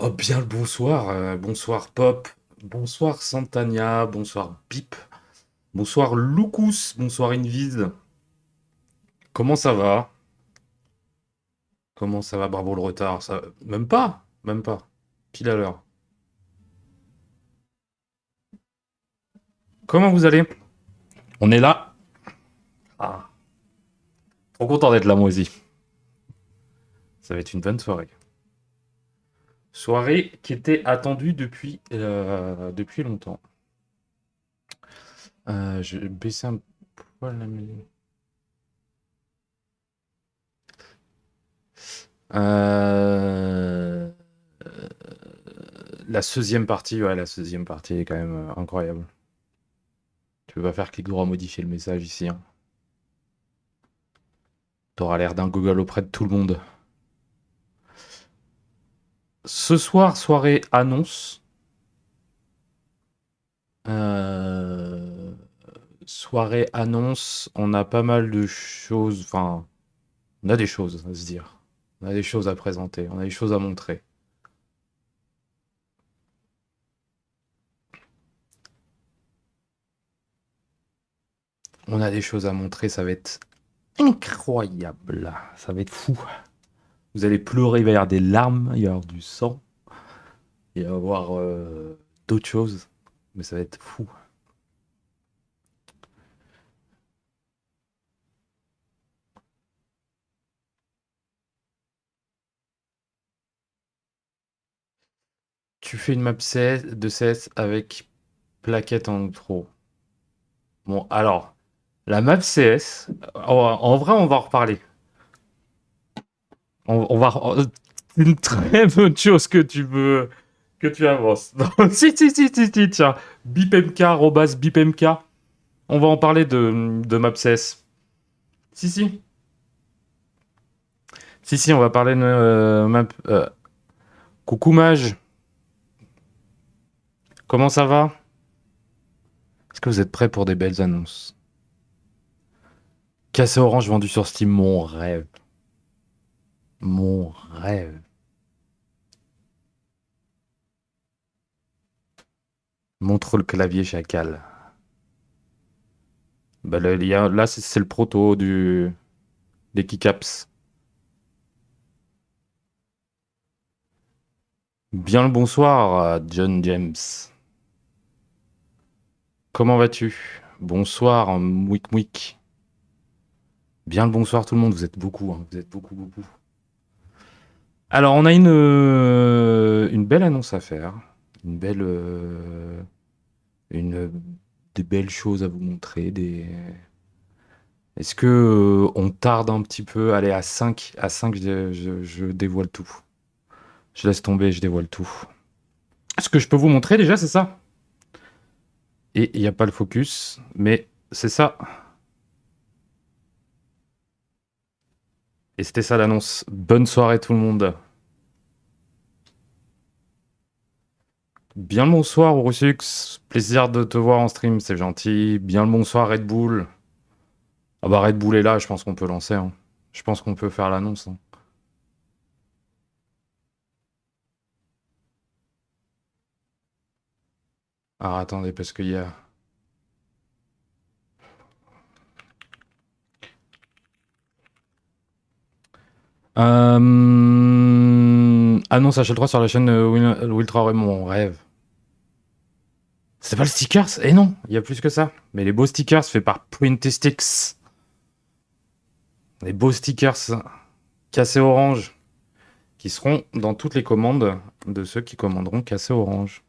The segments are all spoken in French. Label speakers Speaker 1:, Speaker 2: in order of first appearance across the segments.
Speaker 1: Oh bien le bonsoir, bonsoir Pop, bonsoir Santania, bonsoir Bip, bonsoir Lucas, bonsoir Invise. Comment ça va? Comment ça va? Bravo le retard, ça... Même pas, même pas. Pile à l'heure. Comment vous allez? On est là. Ah, trop content d'être là moi aussi. Ça va être une bonne soirée. Soirée qui était attendue depuis longtemps. Je vais baisser un poil la musique. Euh... La 16e partie, ouais, la 16e partie est quand même incroyable. Tu peux pas faire clic droit modifier le message ici, hein. T'auras l'air d'un Google auprès de tout le monde. Ce soir, soirée annonce. Euh, Soirée annonce. On a pas mal de choses. Enfin, on a des choses à se dire. On a des choses à présenter. On a des choses à montrer. On a des choses à montrer. Ça va être incroyable. Ça va être fou. Vous allez pleurer. Il va y avoir des larmes. Il va y avoir du sang. Il va y avoir d'autres choses. Mais ça va être fou. Tu fais une map CS, de CS avec plaquette en outro. Bon, alors, la map CS, en vrai, on va en reparler. On va. C'est une très bonne chose que tu avances. Non, si, tiens. BipMK, Robas, BipMK. On va en parler de map CS. Si, si. Si, on va parler de map. Coucou Mage, comment ça va? Est-ce que vous êtes prêts pour des belles annonces? Cassé orange vendu sur Steam, mon rêve. Mon rêve. Montre le clavier chacal. Bah, là, c'est le proto des keycaps. Bien le bonsoir, John James. Comment vas-tu? Bonsoir, Mouik Mouik. Bien le bonsoir tout le monde, vous êtes beaucoup, hein, vous êtes beaucoup, beaucoup. Alors, on a une belle annonce à faire. Une belle... une, des belles choses à vous montrer. Est-ce que on tarde un petit peu? Allez, à cinq, je dévoile tout. Je laisse tomber, je dévoile tout. Ce que je peux vous montrer déjà, c'est ça. Et il n'y a pas le focus, mais c'est ça. Et c'était ça l'annonce. Bonne soirée tout le monde. Bien le bonsoir Urusux, plaisir de te voir en stream, c'est gentil. Bien le bonsoir Red Bull. Ah bah Red Bull est là, je pense qu'on peut lancer, hein. Je pense qu'on peut faire l'annonce, hein. Alors attendez, parce qu'il y a... Annonce HL3 sur la chaîne Ultra Ray, mon rêve. C'est pas le stickers? Eh non, il y a plus que ça. Mais les beaux stickers faits par Printistix. Les beaux stickers cassés orange qui seront dans toutes les commandes de ceux qui commanderont cassé orange.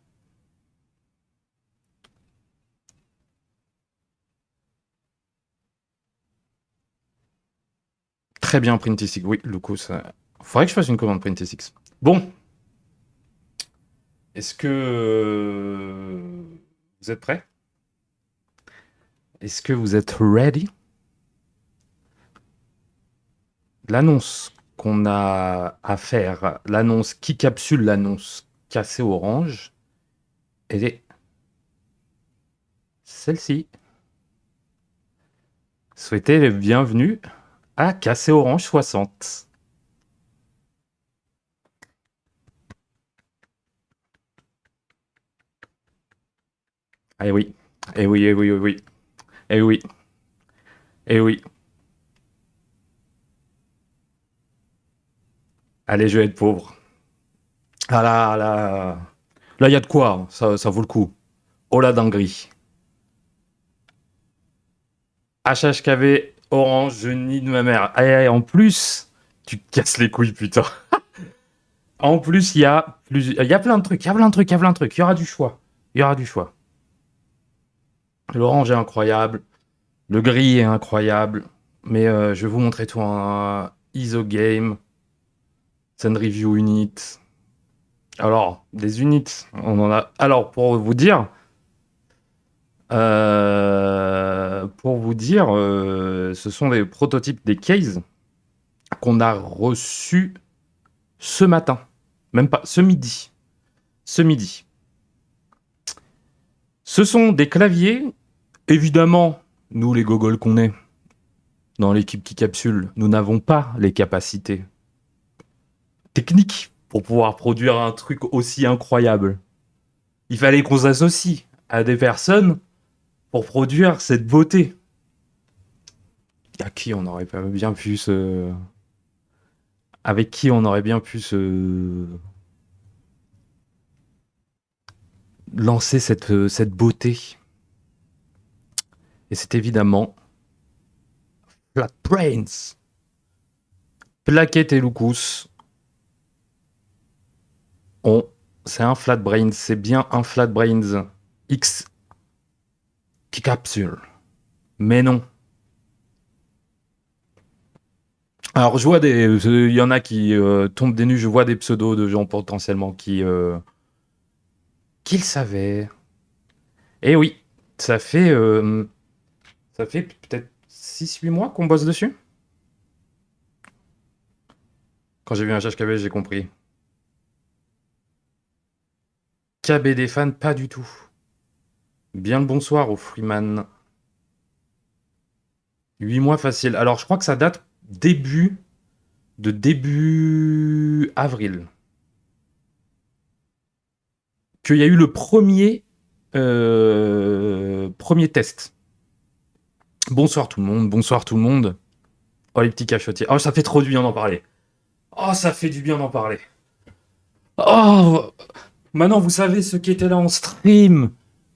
Speaker 1: Très bien, Printy6. Oui, Lucas. Faudrait que je fasse une commande Printy6. Bon, est-ce que vous êtes prêts? Est-ce que vous êtes ready? L'annonce qu'on a à faire, l'annonce qui capsule l'annonce cassée orange, elle est celle-ci. Souhaitez le bienvenue à Cassé Orange 60. Eh oui. Eh oui, eh oui, eh oui. Eh oui. Eh oui. Allez, je vais être pauvre. Ah là, là. Là, il y a de quoi, hein. Ça vaut le coup. Oh la dinguerie. HHKV, Orange, je nie de ma mère. Et en plus, tu casses les couilles, putain. En plus, il y a plein de trucs, il y a plein de trucs, il y a plein de trucs. Il y aura du choix. Il y aura du choix. L'orange est incroyable. Le gris est incroyable. Mais je vais vous montrer tout en ISO Game, Sun Review Unit. Alors, des units, on en a. Alors, pour vous dire, ce sont des prototypes des cases qu'on a reçus ce matin. Même pas, ce midi. Ce midi. Ce sont des claviers, évidemment, nous les gogoles qu'on est, dans l'équipe qui capsule, nous n'avons pas les capacités techniques pour pouvoir produire un truc aussi incroyable. Il fallait qu'on s'associe à des personnes pour produire cette beauté. À qui on aurait pas bien pu se... Avec qui on aurait bien pu se... lancer cette beauté. Et c'est évidemment Flat Brains. Plaquette et Lucas c'est un Flat Brains, c'est bien un Flat Brains X qui capsule. Mais non. Alors, je vois il y en a qui tombent des nues, je vois des pseudos de gens potentiellement qui le savaient. Et oui, ça fait peut-être 6-8 mois qu'on bosse dessus. Quand j'ai vu un HHKB, j'ai compris. KB des fans, pas du tout. Bien le bonsoir au Freeman. 8 mois facile. Alors, je crois que ça date début avril. Qu'il y a eu le premier test. Bonsoir tout le monde, bonsoir tout le monde. Oh les petits cachotiers. Oh ça fait trop du bien d'en parler. Oh ça fait du bien d'en parler. Oh maintenant vous savez ceux qui étaient là en stream.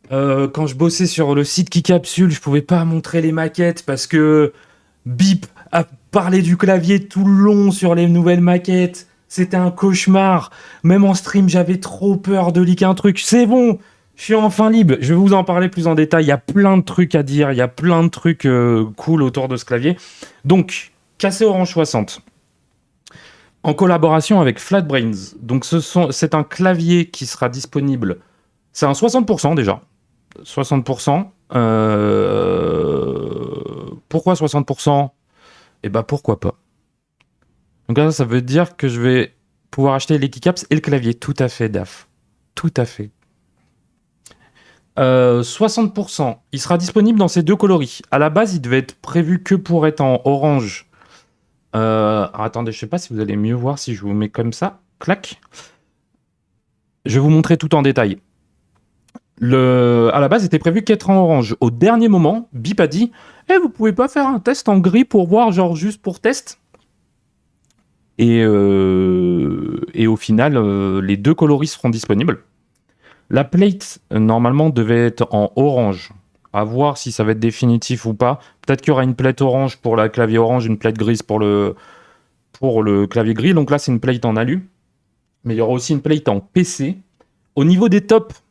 Speaker 1: Quand je bossais sur le site qui capsule, je pouvais pas montrer les maquettes parce que Bip a parlé du clavier tout le long sur les nouvelles maquettes. C'était un cauchemar. Même en stream, j'avais trop peur de leak un truc. C'est bon, je suis enfin libre. Je vais vous en parler plus en détail. Il y a plein de trucs à dire. Il y a plein de trucs cool autour de ce clavier. Donc, Cassé Orange 60. En collaboration avec FlatBrains. Donc, c'est un clavier qui sera disponible. C'est un 60% déjà. 60%. Pourquoi 60%? Et bah pourquoi pas. Donc là, ça veut dire que je vais pouvoir acheter les keycaps et le clavier. Tout à fait, DAF. Tout à fait. 60%. Il sera disponible dans ces deux coloris. À la base, il devait être prévu que pour être en orange. Attendez, je sais pas si vous allez mieux voir si je vous mets comme ça. Clac. Je vais vous montrer tout en détail. À la base, il était prévu qu'être en orange. Au dernier moment, Bip a dit vous pouvez pas faire un test en gris pour voir, genre juste pour test. Et au final, les deux coloris seront disponibles. La plate, normalement, devait être en orange. À voir si ça va être définitif ou pas. Peut-être qu'il y aura une plate orange pour la clavier orange, une plate grise pour le clavier gris. Donc là, c'est une plate en alu. Mais il y aura aussi une plate en PC. Au niveau des tops,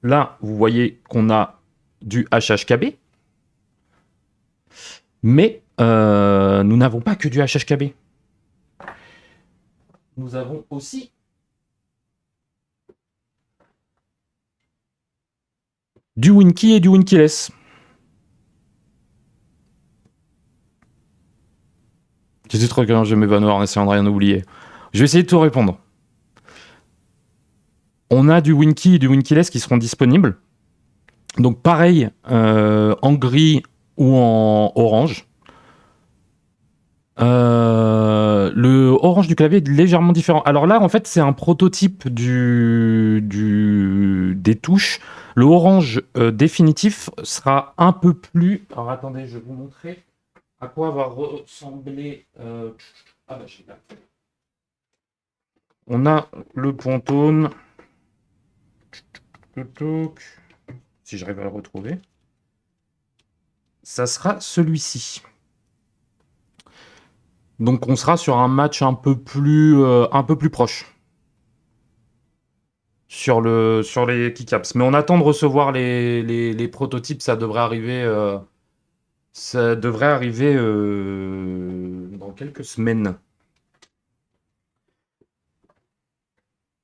Speaker 1: là, vous voyez qu'on a du HHKB. Mais nous n'avons pas que du HHKB. Nous avons aussi du Winky et du Winkyless. J'étais trop quand je vais m'évanouir en essayant de rien oublier. Je vais essayer de tout répondre. On a du Winky et du Winkyless qui seront disponibles. Donc pareil, en gris ou en orange. Le orange du clavier est légèrement différent. Alors là, en fait, c'est un prototype des touches. Le orange définitif sera un peu plus... Alors attendez, je vais vous montrer à quoi va ressembler... Ah bah, je sais pas. On a le Pantone. Si j'arrive à le retrouver. Ça sera celui-ci. Donc on sera sur un match un peu plus proche sur les keycaps. Mais on attend de recevoir les prototypes, ça devrait arriver dans quelques semaines.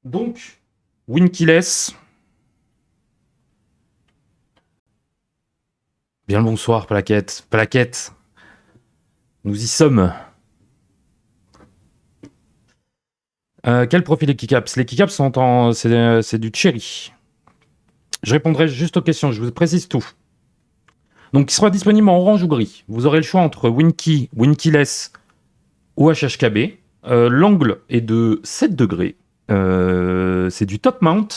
Speaker 1: Donc, Winkyless. Bien le bonsoir, Plaquette. Plaquette, nous y sommes. Quel profil les keycaps? Les keycaps c'est du cherry. Je répondrai juste aux questions, je vous précise tout. Donc, il sera disponible en orange ou gris. Vous aurez le choix entre Winky, Winkyless ou HHKB. L'angle est de 7 degrés. C'est du top mount.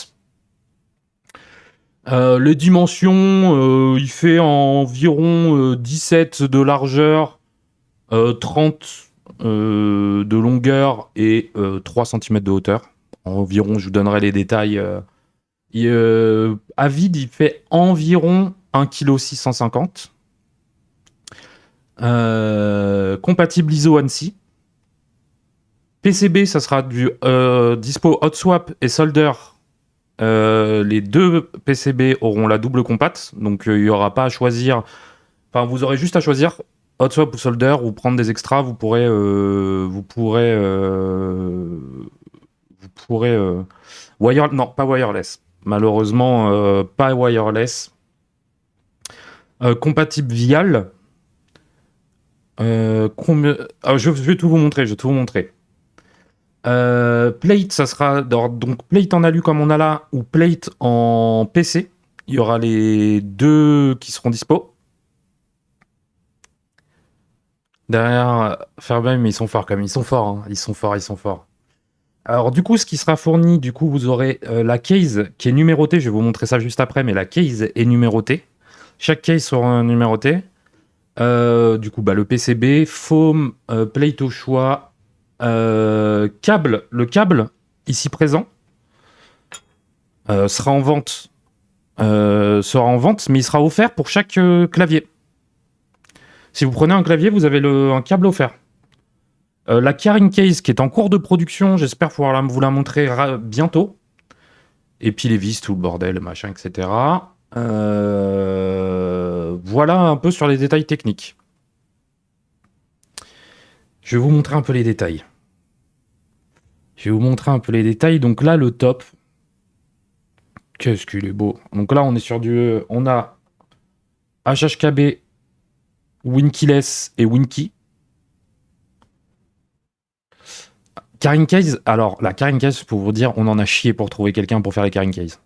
Speaker 1: Les dimensions, il fait environ 17 de largeur, 30 de longueur et 3 cm de hauteur. Environ, je vous donnerai les détails. À vide, il fait environ 1,650 kg. Compatible ISO ANSI. PCB, ça sera du dispo hot swap et solder. Les deux PCB auront la double compat, donc il n'y aura pas à choisir. Enfin, vous aurez juste à choisir hot swap ou solder ou prendre des extras. Vous pourrez non, pas wireless. Malheureusement, pas wireless. Compatible Vial. Je vais tout vous montrer. Plate, ça sera donc plate en alu comme on a là, ou plate en PC. Il y aura les deux qui seront dispo. Derrière Fairbairn, mais ils sont forts quand même. Ils sont forts, hein. Ils sont forts. Alors du coup, ce qui sera fourni, du coup, vous aurez la case qui est numérotée. Je vais vous montrer ça juste après, mais la case est numérotée. Chaque case sera numérotée. Du coup, le PCB, foam, plate au choix, câble. Le câble ici présent sera en vente, mais il sera offert pour chaque clavier. Si vous prenez un clavier, vous avez un câble offert. La carrying case qui est en cours de production, j'espère pouvoir vous la montrer bientôt. Et puis les vis, tout le bordel, machin, etc. Voilà un peu sur les détails techniques. Je vais vous montrer un peu les détails. Donc là, le top. Qu'est-ce qu'il est beau. Donc là, on est sur on a HHKB, Winkyless et Winky. Carrying case, alors la carrying case, pour vous dire, on en a chié pour trouver quelqu'un pour faire les carrying case.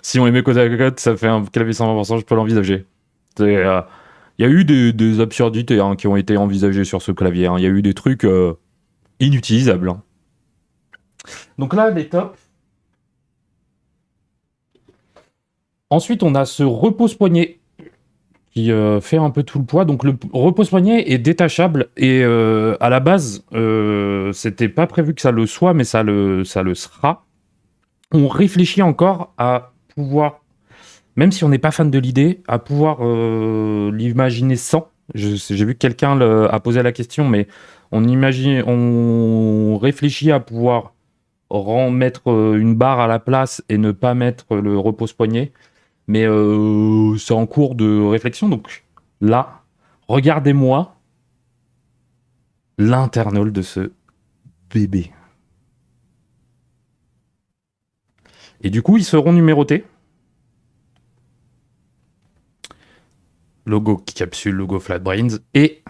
Speaker 1: Si on les met côte à côte, ça fait un clavier 120%, je peux l'envisager. Il y a eu des absurdités qui ont été envisagées sur ce clavier. Il y a eu des trucs inutilisables. Donc là, les tops. Ensuite, on a ce repose-poignet qui fait un peu tout le poids. Donc le repose-poignet est détachable et à la base, c'était pas prévu que ça le soit, mais ça le sera. On réfléchit encore à pouvoir, même si on n'est pas fan de l'idée, à pouvoir l'imaginer sans. J'ai vu que quelqu'un a posé la question, mais on réfléchit à pouvoir mettre une barre à la place et ne pas mettre le repose-poignet. Mais c'est en cours de réflexion. Donc là, regardez-moi l'internol de ce bébé. Et du coup, ils seront numérotés. Logo capsule, logo Flatbrains et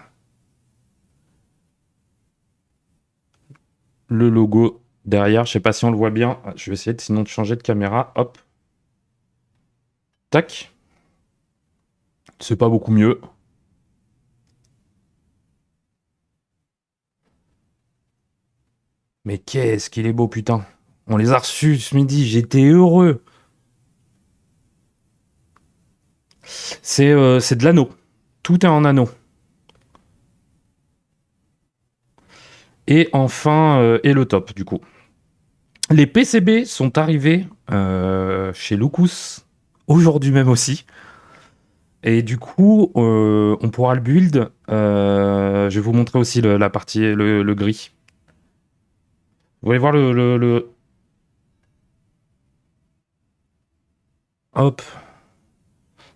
Speaker 1: le logo derrière. Je sais pas si on le voit bien. Je vais essayer sinon de changer de caméra. Hop. Tac. C'est pas beaucoup mieux. Mais qu'est-ce qu'il est beau, putain. On les a reçus ce midi, j'étais heureux. C'est de l'anneau. Tout est en anneau. Et enfin, et le top, du coup. Les PCB sont arrivés chez Lucas aujourd'hui même aussi. Et du coup, on pourra le build. Je vais vous montrer aussi la partie, le gris. Vous voulez voir Hop.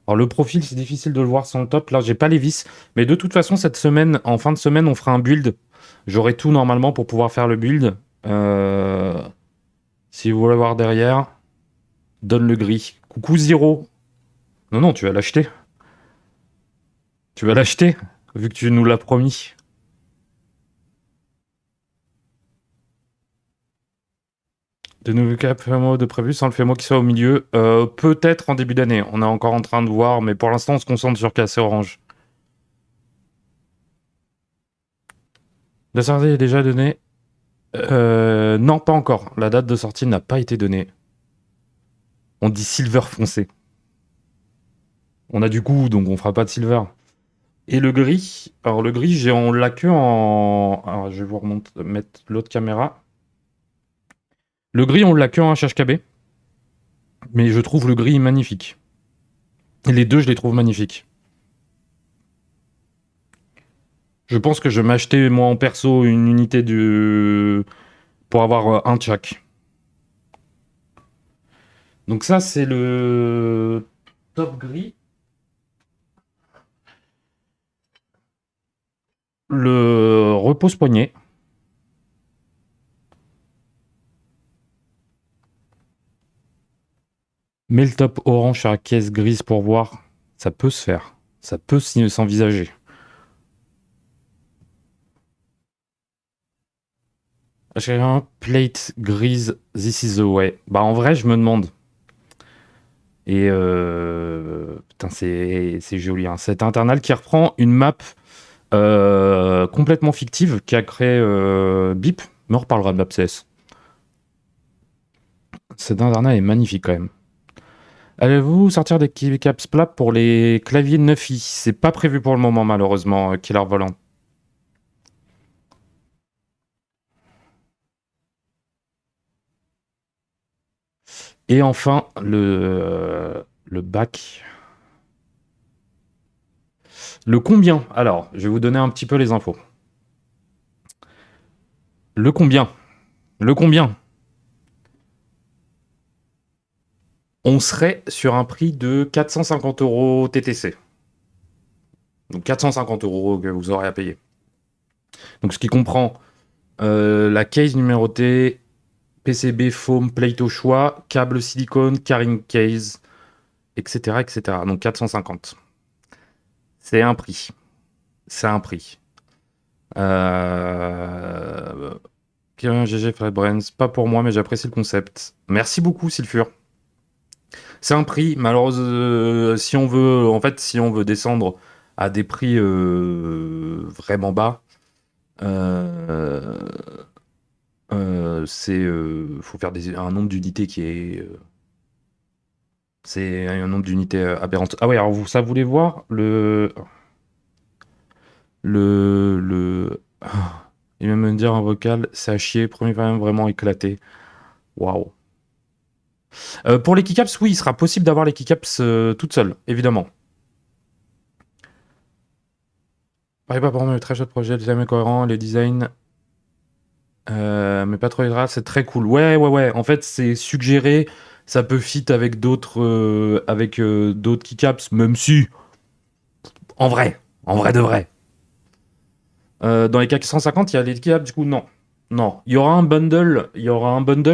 Speaker 1: Alors le profil, c'est difficile de le voir sans le top. Là, j'ai pas les vis. Mais de toute façon, cette semaine, en fin de semaine, on fera un build. J'aurai tout normalement pour pouvoir faire le build. Si vous voulez voir derrière, donne le gris. Coucou Zero. Non, non, tu vas l'acheter. Tu vas l'acheter, vu que tu nous l'as promis. De nouveaux FMO de prévu sans le FMO qui soit au milieu. Peut-être en début d'année. On est encore en train de voir, mais pour l'instant, on se concentre sur KC Orange. La sortie est déjà donnée. Non, pas encore. La date de sortie n'a pas été donnée. On dit silver foncé. On a du goût, donc on fera pas de silver. Et le gris. Alors le gris, on l'a que en. Alors je vais vous mettre l'autre caméra. Le gris, on l'a que en HHKB. Mais je trouve le gris magnifique. Et les deux, je les trouve magnifiques. Je pense que je vais m'acheter, moi, en perso, une unité pour avoir un de chaque. Donc ça, c'est le top gris. Le repose-poignet. Mets le top orange sur la caisse grise pour voir. Ça peut se faire. Ça peut s'envisager. J'ai un plate grise, this is the way. Bah en vrai, je me demande. Et putain, c'est joli. Hein. C'est Internal qui reprend une map complètement fictive qui a créé Bip. Mais on reparlera de MapCS. Cet Internal est magnifique quand même. Allez-vous sortir des caps plats pour les claviers Nuffy? C'est pas prévu pour le moment, malheureusement, Killer Volant. Et enfin, le bac. Le combien? Alors, je vais vous donner un petit peu les infos. Le combien? Le combien? On serait sur un prix de 450 € TTC. Donc 450 € que vous aurez à payer. Donc ce qui comprend la case numérotée, PCB, foam, plate au choix, câble silicone, carrying case, etc., etc. Donc 450. C'est un prix. C'est un prix. GG Fred Brands, pas pour moi, mais j'apprécie le concept. Merci beaucoup, Sylphur. C'est un prix, malheureusement, si on veut, en fait, si on veut descendre à des prix vraiment bas, faut faire un nombre d'unités qui est, c'est un nombre d'unités aberrant. Ah ouais, alors ça voulait voir il vient me dire en vocal, c'est à chier, premier VM vraiment éclaté. Waouh. Pour les keycaps, oui, il sera possible d'avoir les keycaps toutes seules, évidemment. Pas pour moi, le très chouette projet, le design est cohérent, les designs, mais pas trop grave, c'est très cool. Ouais. En fait, c'est suggéré, ça peut fit avec d'autres keycaps, même si, en vrai de vrai. Dans les 450, il y a les keycaps, du coup, non. Non, il y aura un bundle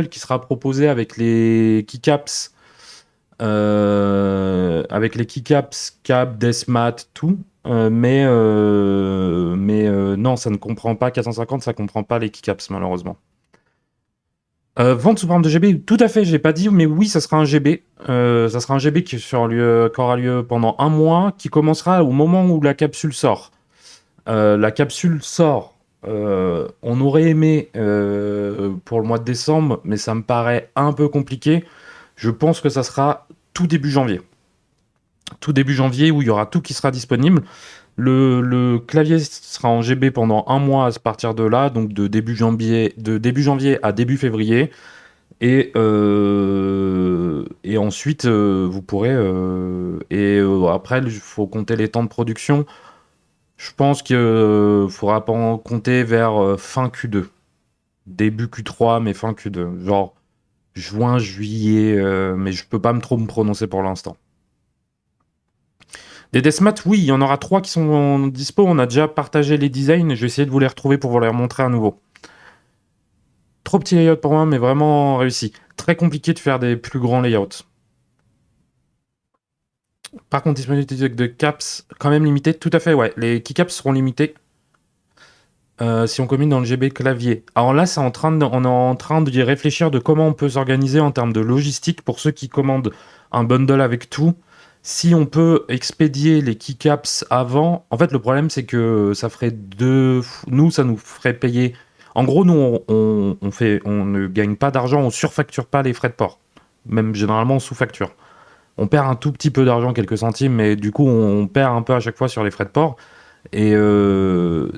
Speaker 1: qui sera proposé avec les keycaps, cap, deathmat, tout. Mais non, ça ne comprend pas 450, ça comprend pas les keycaps malheureusement. Vente sous forme de GB, tout à fait, j'ai pas dit, mais oui, ça sera un GB. Ça sera un GB qui aura lieu pendant un mois, qui commencera au moment où la capsule sort. La capsule sort. On aurait aimé pour le mois de décembre, mais ça me paraît un peu compliqué. Je pense que ça sera tout début janvier. Tout début janvier où il y aura tout qui sera disponible. Le clavier sera en GB pendant un mois à partir de là, donc de début janvier à début février. Et ensuite, vous pourrez. Après, il faut compter les temps de production. Je pense qu'il faudra pas en compter vers fin Q2. Début Q3, mais fin Q2. Genre juin, juillet, mais je peux pas trop me prononcer pour l'instant. Des Deathmatch, oui, il y en aura 3 qui sont dispo. On a déjà partagé les designs. Je vais essayer de vous les retrouver pour vous les remontrer à nouveau. Trop petit layout pour moi, mais vraiment réussi. Très compliqué de faire des plus grands layouts. Par contre, disponibilité de caps, quand même limitée. Tout à fait, ouais. Les keycaps seront limités si on combine dans le GB clavier. Alors là, on est en train d'y réfléchir de comment on peut s'organiser en termes de logistique pour ceux qui commandent un bundle avec tout. Si on peut expédier les keycaps avant, en fait, le problème, c'est que ça ferait nous, ça nous ferait payer. En gros, nous, on ne gagne pas d'argent, on surfacture pas les frais de port. Même généralement, on sous-facture. On perd un tout petit peu d'argent, quelques centimes, mais du coup, on perd un peu à chaque fois sur les frais de port. Et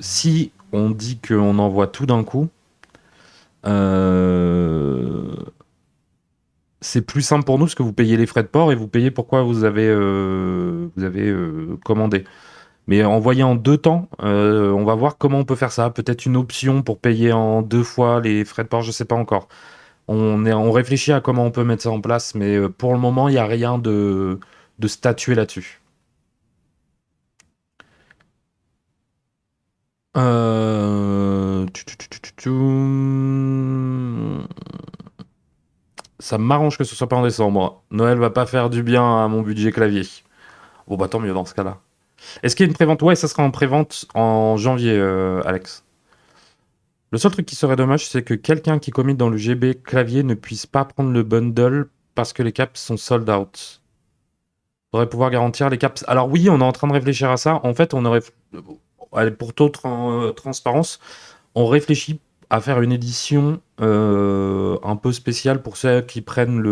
Speaker 1: si on dit qu'on envoie tout d'un coup, euh, c'est plus simple pour nous parce que vous payez les frais de port et vous payez pourquoi vous avez commandé. Mais envoyer en 2 temps, on va voir comment on peut faire ça. Peut-être une option pour payer en 2 fois les frais de port, je sais pas encore. On réfléchit à comment on peut mettre ça en place, mais pour le moment, il n'y a rien de statué là-dessus. Ça m'arrange que ce soit pas en décembre. Noël va pas faire du bien à mon budget clavier. Bon bah tant mieux dans ce cas-là. Est-ce qu'il y a une prévente? Ouais, ça sera en prévente en janvier, Alex. Le seul truc qui serait dommage, c'est que quelqu'un qui commit dans le GB clavier ne puisse pas prendre le bundle parce que les caps sont sold out. Faudrait pouvoir garantir les caps. Alors oui, on est en train de réfléchir à ça. En fait, on aurait, allez, pour toute transparence, on réfléchit à faire une édition un peu spéciale pour ceux qui prennent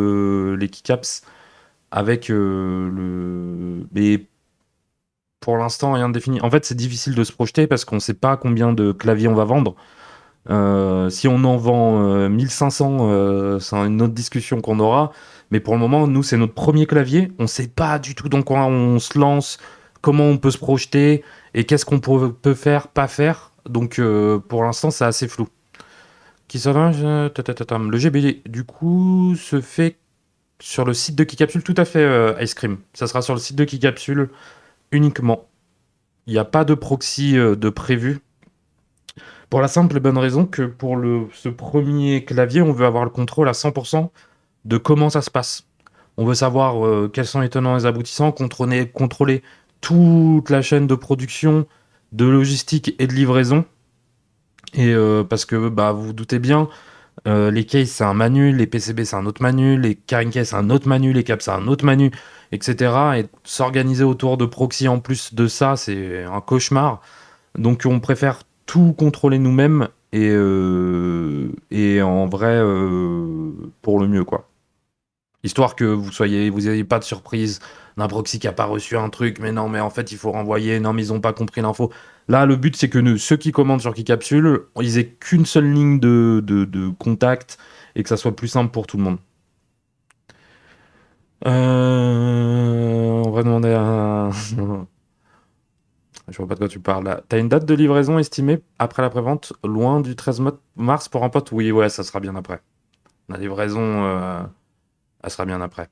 Speaker 1: les keycaps avec Mais pour l'instant, rien de défini. En fait, c'est difficile de se projeter parce qu'on ne sait pas combien de claviers on va vendre. Si on en vend 1500, c'est une autre discussion qu'on aura. Mais pour le moment, nous, c'est notre premier clavier. On ne sait pas du tout dans quoi on se lance, comment on peut se projeter et qu'est-ce qu'on peut faire, pas faire. Donc pour l'instant, c'est assez flou. Qui s'arrange, le GB, du coup, se fait sur le site de Kicapsule, tout à fait, Ice Cream. Ça sera sur le site de Kicapsule uniquement. Il n'y a pas de proxy de prévu. Pour la simple et bonne raison que pour ce premier clavier, on veut avoir le contrôle à 100% de comment ça se passe. On veut savoir quels sont les tenants et les aboutissants, contrôler toute la chaîne de production, de logistique et de livraison. Et parce que bah, vous vous doutez bien, les cases c'est un manu, les PCB c'est un autre manu, les carrying cases c'est un autre manu, les caps c'est un autre manu, etc. Et s'organiser autour de proxy en plus de ça, c'est un cauchemar. Donc on préfère tout contrôler nous-mêmes et en vrai pour le mieux quoi. Histoire que vous ayez pas de surprise d'un proxy qui a pas reçu un truc, mais non, mais en fait il faut renvoyer, non mais ils ont pas compris l'info. Là le but c'est que ceux qui commandent sur Keycapsule, ils aient qu'une seule ligne de contact et que ça soit plus simple pour tout le monde. On va demander à... Je vois pas de quoi tu parles là. T'as une date de livraison estimée après la prévente, loin du 13 mars pour un pote? Oui, ouais, ça sera bien après. La livraison, elle sera bien après.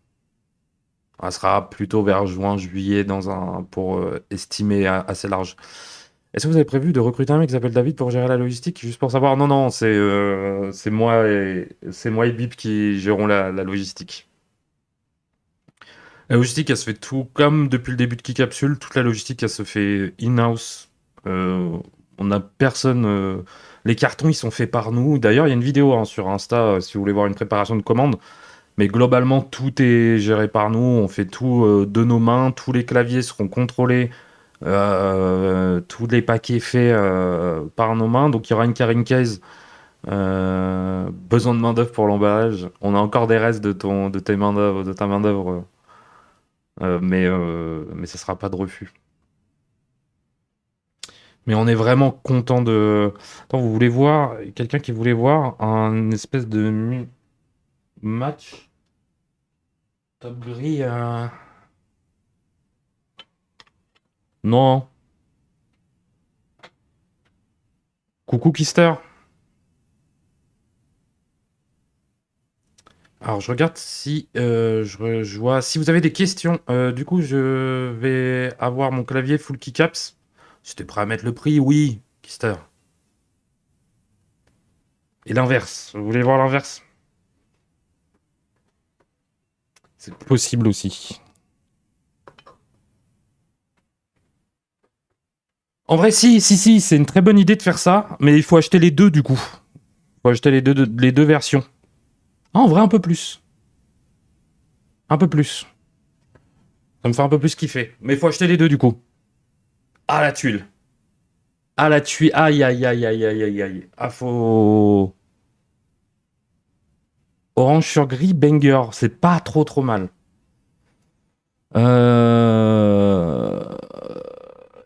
Speaker 1: Elle sera plutôt vers juin, juillet, pour estimer assez large. Est-ce que vous avez prévu de recruter un mec qui s'appelle David pour gérer la logistique? Juste pour savoir. Non, non, c'est moi et Bip qui gérons la logistique. La logistique, elle se fait tout comme depuis le début de Keycapsule. Toute la logistique, elle se fait in-house. On n'a personne. Les cartons, ils sont faits par nous. D'ailleurs, il y a une vidéo hein, sur Insta si vous voulez voir une préparation de commande. Mais globalement, tout est géré par nous. On fait tout de nos mains. Tous les claviers seront contrôlés. Tous les paquets faits par nos mains. Donc, il y aura une carrying case Besoin de main-d'œuvre pour l'emballage. On a encore des restes de tes main-d'œuvre, de ta main-d'œuvre, mais ça sera pas de refus. Mais on est vraiment content de. Attends, vous voulez voir quelqu'un qui voulait voir un espèce de match top gris Non. Coucou Kister. Alors je regarde si je vois si vous avez des questions. Du coup, je vais avoir mon clavier full keycaps. Si t'es prêt à mettre le prix, oui, Kister. Et l'inverse. Vous voulez voir l'inverse? C'est possible aussi. En vrai, si, c'est une très bonne idée de faire ça, mais il faut acheter les deux du coup. Il faut acheter les deux versions. Ah, en vrai, un peu plus. Un peu plus. Ça me fait un peu plus kiffer. Mais il faut acheter les deux du coup. Ah, la tuile. Ah, la tuile. Aïe, aïe, aïe, aïe, aïe, aïe, aïe. Ah, faut. Orange sur gris, banger. C'est pas trop trop mal.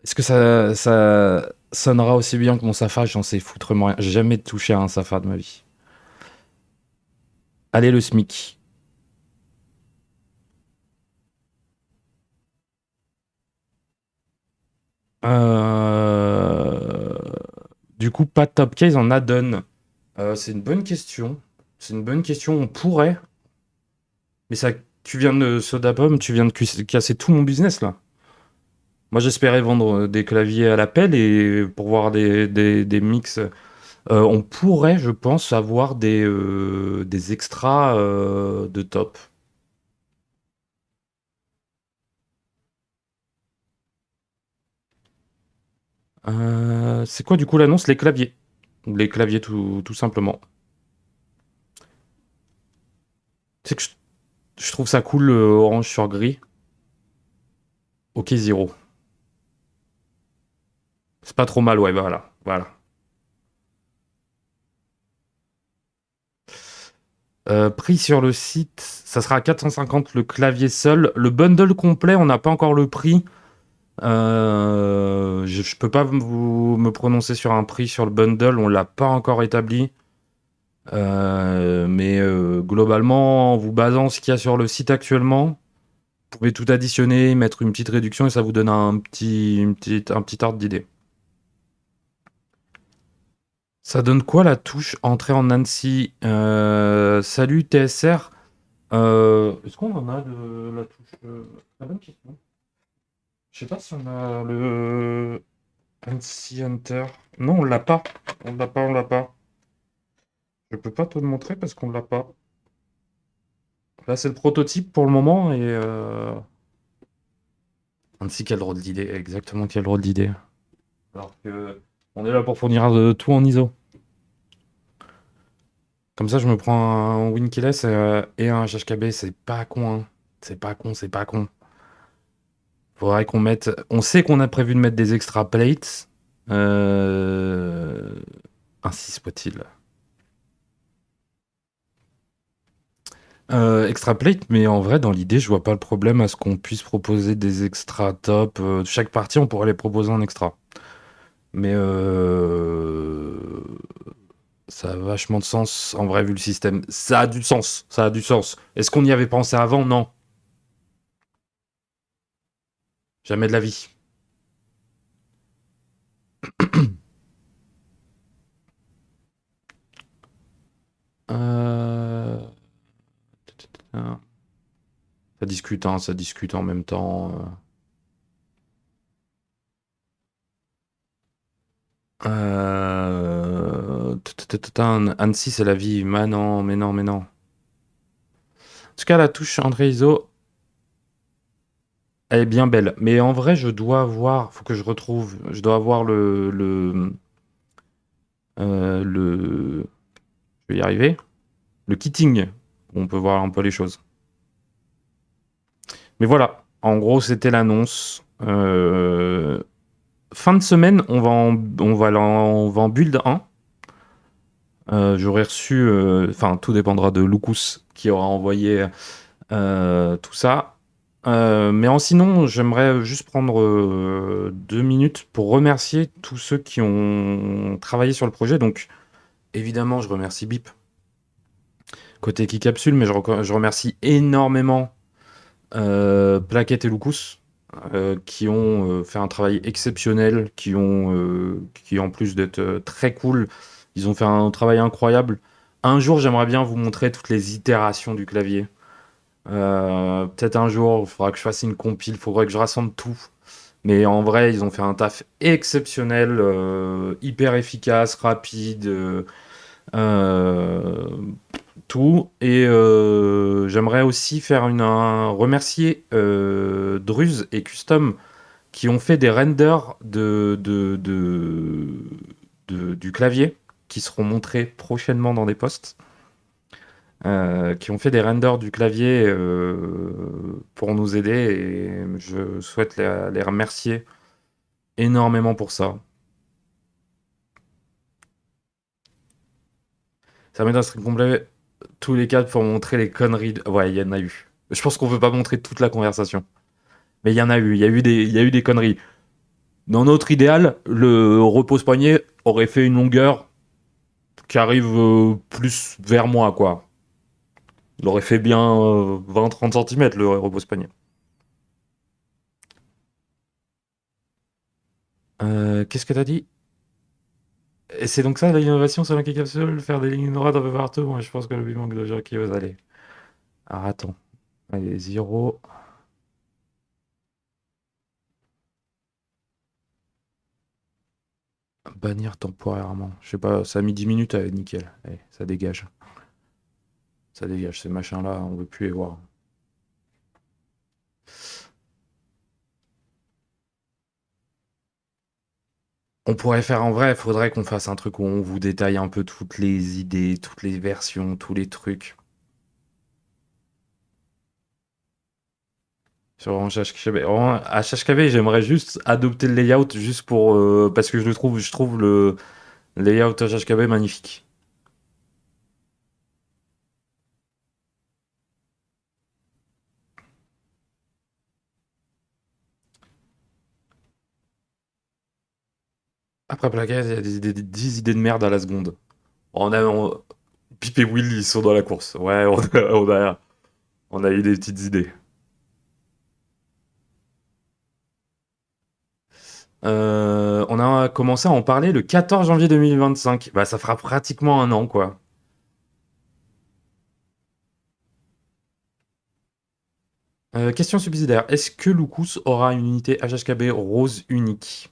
Speaker 1: Est-ce que ça sonnera aussi bien que mon Safa? J'en sais foutrement rien. J'ai jamais touché à un Safa de ma vie. Allez, le SMIC. Euh, Du coup, pas de top case en add-on. C'est une bonne question. C'est une bonne question. On pourrait. Mais ça, tu viens de Sodapom, tu viens de casser tout mon business là. Moi, j'espérais vendre des claviers à l'appel et pour voir des mix. On pourrait, je pense, avoir des extras de top. C'est quoi du coup l'annonce? Les claviers. Les claviers tout simplement. C'est que je trouve ça cool, orange sur gris. Ok, zéro. C'est pas trop mal, ouais, voilà. Voilà. Prix sur le site, ça sera à 450 le clavier seul. Le bundle complet, on n'a pas encore le prix. Je peux pas me prononcer sur un prix sur le bundle, on l'a pas encore établi. Mais globalement, en vous basant ce qu'il y a sur le site actuellement, vous pouvez tout additionner, mettre une petite réduction et ça vous donne un petit ordre d'idée. Ça donne quoi la touche entrée en Nancy? Salut TSR. Est-ce qu'on en a de la touche la bonne question. Je sais pas si on a le Nancy Hunter. Non, on l'a pas. On l'a pas, on l'a pas. Je peux pas te le montrer parce qu'on l'a pas. Là, c'est le prototype pour le moment et Nancy, quel drôle d'idée. Exactement, quel drôle d'idée. Alors que on est là pour fournir tout en ISO. Comme ça, je me prends un Winkeyless et un HHKB. C'est pas con, hein. C'est pas con, c'est pas con. Faudrait qu'on mette. On sait qu'on a prévu de mettre des extra plates. Euh... Ainsi soit-il. Extra plate, mais en vrai, dans l'idée, je vois pas le problème à ce qu'on puisse proposer des extra top. Chaque partie, on pourrait les proposer en extra. Mais ça a vachement de sens en vrai, vu le système. Ça a du sens. Ça a du sens. Est-ce qu'on y avait pensé avant? Non. Jamais de la vie. Euh... ça discute en même temps. Annecy, c'est la vie. Mais non, mais non, mais non. En tout cas, la touche André ISO, elle est bien belle. Mais en vrai, je dois avoir. Faut que je retrouve. Je dois avoir le. Je vais y arriver. Le kitting. On peut voir un peu les choses. Mais voilà. En gros, c'était l'annonce. Fin de semaine, on va en build 1. J'aurais reçu, enfin, tout dépendra de Lucas qui aura envoyé tout ça. Mais sinon, j'aimerais juste prendre 2 minutes pour remercier tous ceux qui ont travaillé sur le projet. Donc, évidemment, je remercie BIP côté qui capsule, mais je remercie énormément Plaquette et Lucas qui ont fait un travail exceptionnel, qui en plus d'être très cool, ils ont fait un travail incroyable. Un jour, j'aimerais bien vous montrer toutes les itérations du clavier. Peut-être un jour, il faudra que je fasse une compile, il faudrait que je rassemble tout. Mais en vrai, ils ont fait un taf exceptionnel, hyper efficace, rapide, euh, tout. Et j'aimerais aussi faire remercier Druz et Custom qui ont fait des renders du clavier qui seront montrés prochainement dans des posts. Qui ont fait des renders du clavier pour nous aider et je souhaite les remercier énormément pour ça. Ça met un stream complet tous les cadres pour montrer les conneries. Ouais, il y en a eu. Je pense qu'on veut pas montrer toute la conversation. Mais il y en a eu. Il y a eu des conneries. Dans notre idéal, le repose-poignet aurait fait une longueur qui arrive plus vers moi, quoi. Il aurait fait bien 20-30 cm le repose-poignet. Qu'est-ce que t'as dit? Et c'est donc ça l'innovation sur la capsule, faire des lignes droites un peu partout. Moi, je pense que le manque de gens qui osent aller. Alors attends. Allez, 0. Bannir temporairement. Je sais pas, ça a mis 10 minutes, nickel. Allez, ça dégage. Ça dégage, ces machins-là, on veut plus les voir. On pourrait faire en vrai, il faudrait qu'on fasse un truc où on vous détaille un peu toutes les idées, toutes les versions, tous les trucs. Sur HHKB. À HHKB, j'aimerais juste adopter le layout juste pour parce que je trouve le layout HHKB magnifique. Après Plaquette, il y a des 10 idées de merde à la seconde. Pip et Will, ils sont dans la course. Ouais, on a eu des petites idées. On a commencé à en parler le 14 janvier 2025. Bah, ça fera pratiquement un an, quoi. Question subsidiaire. Est-ce que Lucas aura une unité HHKB rose unique?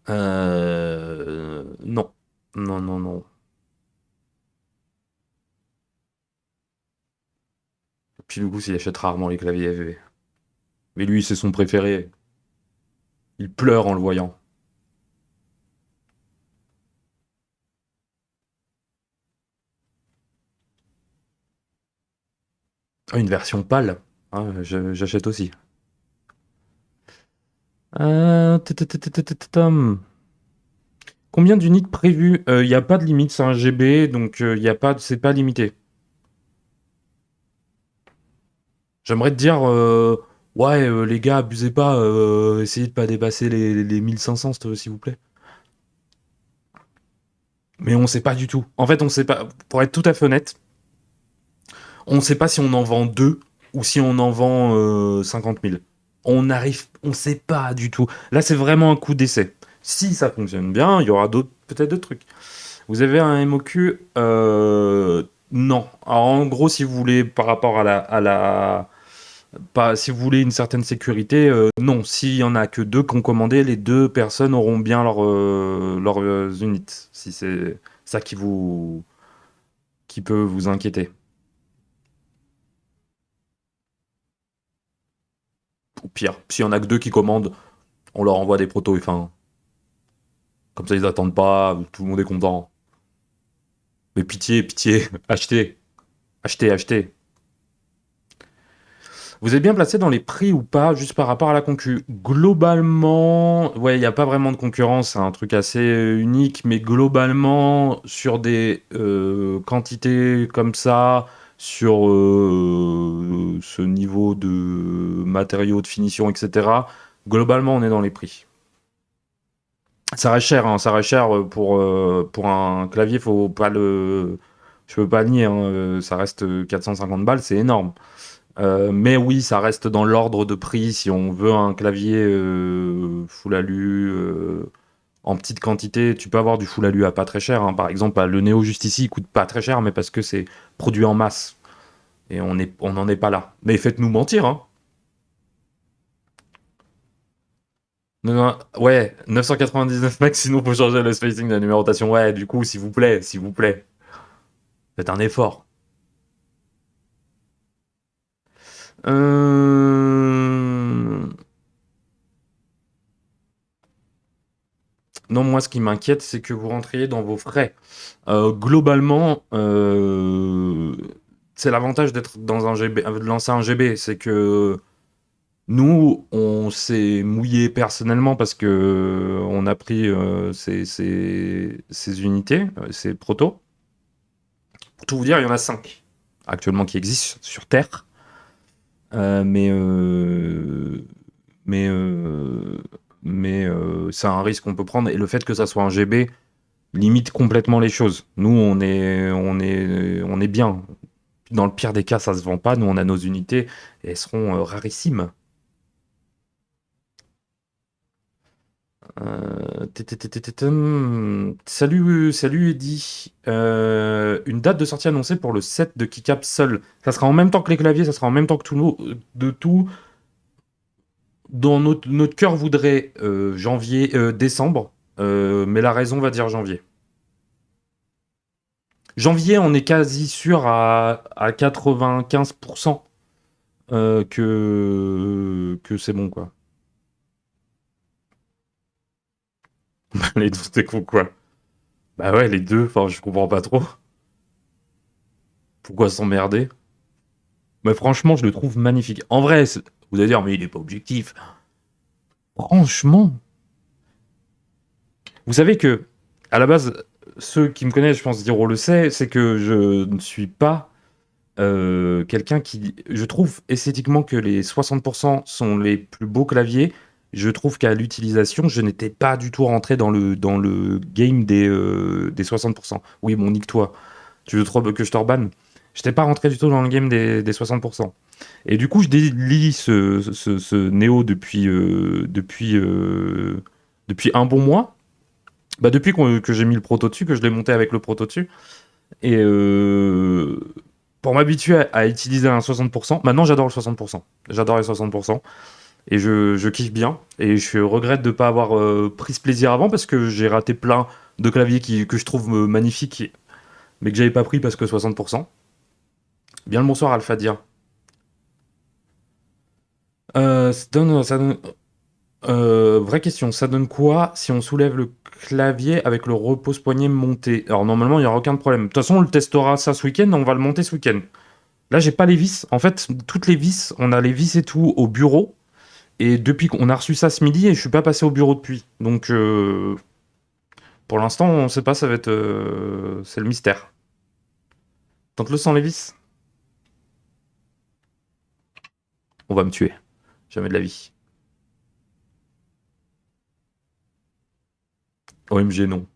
Speaker 1: Non. Non, non, non. Puis Lucas, il achète rarement les claviers FV. Mais lui, c'est son préféré. Il pleure en le voyant. Ah, une version pâle. Ah, j'achète aussi. Combien d'unités prévues? Il n'y a pas de limite, c'est un GB, donc c'est pas limité. J'aimerais te dire, ouais, les gars, abusez pas, essayez de pas dépasser les 1500, s'il vous plaît. Mais on sait pas du tout. En fait, on sait pas, pour être tout à fait honnête, on sait pas si on en vend deux ou si on en vend 50 000. On sait pas du tout. Là, c'est vraiment un coup d'essai. Si ça fonctionne bien, il y aura peut-être d'autres trucs. Vous avez un MOQ? Non. Alors, en gros, si vous voulez, par rapport si vous voulez une certaine sécurité, non. S'il y en a que deux qui ont commandé, les deux personnes auront bien leurs unités. Si c'est ça qui peut vous inquiéter. Ou pire, s'il y en a que deux qui commandent, on leur envoie des protos F1. Comme ça, ils attendent pas, tout le monde est content. Mais pitié, pitié, achetez, achetez, achetez. Vous êtes bien placé dans les prix ou pas, juste par rapport à la concu? Globalement, ouais, il n'y a pas vraiment de concurrence, c'est un truc assez unique, mais globalement, sur des quantités comme ça, sur ce niveau de matériaux, de finition, etc., globalement, on est dans les prix. Ça reste cher, hein, ça reste cher pour un clavier, faut pas le... Je peux pas le nier, hein, ça reste 450 balles, c'est énorme. Mais oui, ça reste dans l'ordre de prix. Si on veut un clavier full alu en petite quantité, tu peux avoir du full alu à pas très cher, hein. Par exemple, bah, le Neo juste ici, il coûte pas très cher, mais parce que c'est produit en masse. Et on n'en est pas là. Mais faites-nous mentir, hein. Non, non, ouais, 999 max, sinon faut changer le spacing de la numérotation. Ouais, du coup, s'il vous plaît, s'il vous plaît, faites un effort. Euh... Non, moi, ce qui m'inquiète, c'est que vous rentriez dans vos frais. Globalement, c'est l'avantage d'être dans un GB, de lancer un GB, c'est que nous, on s'est mouillé personnellement parce que on a pris ces unités, ces protos. Pour tout vous dire, il y en a 5 actuellement qui existent sur Terre. Mais mais euh, mais c'est un risque qu'on peut prendre. Et le fait que ça soit un GB limite complètement les choses. Nous, on est bien. Dans le pire des cas, ça se vend pas. Nous, on a nos unités et elles seront rarissimes. Salut, salut Eddy. Une date de sortie annoncée pour le set de Keycap seul. Ça sera en même temps que les claviers, ça sera en même temps que de tout. Dans notre cœur voudrait janvier, décembre, mais la raison va dire janvier. Janvier, on est quasi sûr à 95% que c'est bon, quoi. Les deux, c'est quoi? Bah ouais, les deux, enfin, je comprends pas trop. Pourquoi s'emmerder? Mais franchement, je le trouve magnifique. En vrai, vous allez dire, mais il est pas objectif. Franchement, vous savez que, à la base, ceux qui me connaissent, je pense, diront le sait, c'est que je ne suis pas quelqu'un qui... Je trouve esthétiquement que les 60% sont les plus beaux claviers. Je trouve qu'à l'utilisation, je n'étais pas du tout rentré dans le game des 60%. Oui, bon, nique-toi. Tu veux trop que je te rebanne? J'étais pas rentré du tout dans le game des 60%. Et du coup, je délie ce Néo depuis un bon mois. Bah, depuis que j'ai mis le proto dessus, que je l'ai monté avec le proto dessus. Et pour m'habituer à utiliser un 60%, maintenant j'adore le 60%. J'adore les 60%. Et je kiffe bien. Et je regrette de ne pas avoir pris ce plaisir avant parce que j'ai raté plein de claviers que je trouve magnifiques, mais que j'avais pas pris parce que 60%. Bien le bonsoir, Alphadia. Vraie question, ça donne quoi si on soulève le clavier avec le repose-poignet monté? Alors normalement, il n'y aura aucun problème. De toute façon, on le testera ça ce week-end, on va le monter ce week-end. Là, j'ai pas les vis. En fait, toutes les vis, on a les vis et tout au bureau. Et depuis qu'on a reçu ça ce midi, et je suis pas passé au bureau depuis. Donc, pour l'instant, on sait pas, ça va être... c'est le mystère. Tente-le sans les vis. On va me tuer. Jamais de la vie. OMG, non.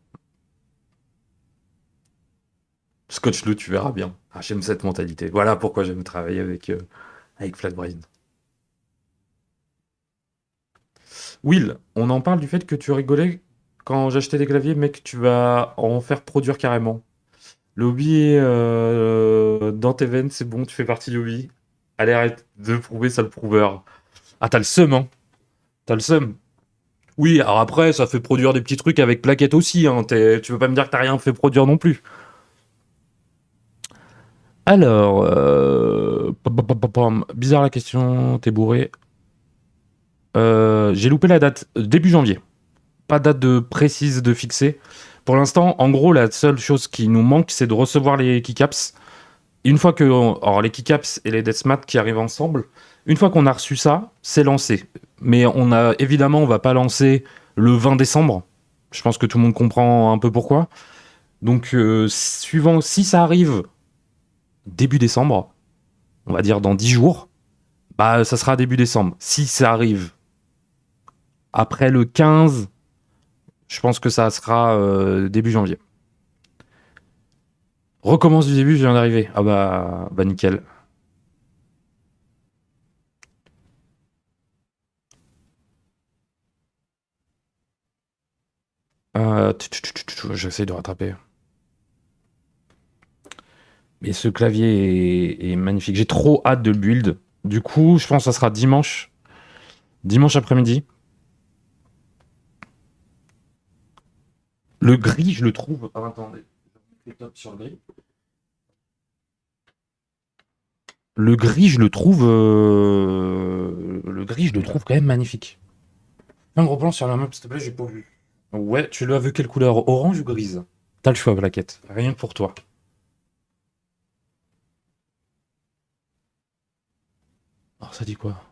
Speaker 1: Scotch-le, tu verras bien. Ah, j'aime cette mentalité. Voilà pourquoi j'aime travailler avec Flatbrain. Will, on en parle du fait que tu rigolais quand j'achetais des claviers, mec, tu vas en faire produire carrément. Le hobby est dans tes veines, c'est bon, tu fais partie du hobby. Allez, arrête de prouver ça le prouveur. Ah, t'as le seum, hein? T'as le seum. Oui, alors après, ça fait produire des petits trucs avec plaquettes aussi, hein. Tu veux pas me dire que t'as rien fait produire non plus. Alors, bizarre la question, t'es bourré. J'ai loupé la date, début janvier. Pas date de précise de fixer. Pour l'instant, en gros, la seule chose qui nous manque, c'est de recevoir les keycaps. Une fois que, alors les keycaps et les deathmat qui arrivent ensemble, une fois qu'on a reçu ça, c'est lancé. Mais on a évidemment, on va pas lancer le 20 décembre. Je pense que tout le monde comprend un peu pourquoi. Donc, suivant si ça arrive début décembre, on va dire dans 10 jours, bah ça sera début décembre. Si ça arrive après le 15, je pense que ça sera début janvier. Recommence du début, je viens d'arriver. Ah bah nickel. J'essaie de rattraper. Mais ce clavier est magnifique. J'ai trop hâte de le build. Du coup, je pense que ça sera dimanche. Dimanche après-midi. Le gris, je le trouve. Ah, attendez. Je vais top sur le gris. Le gris, je le trouve. Le gris, je le trouve quand même magnifique. Un gros plan sur la map, s'il te plaît, j'ai pas vu. Ouais, tu l'as vu quelle couleur? Orange ou grise? T'as le choix, Blackette. Rien que pour toi. Alors, ça dit quoi?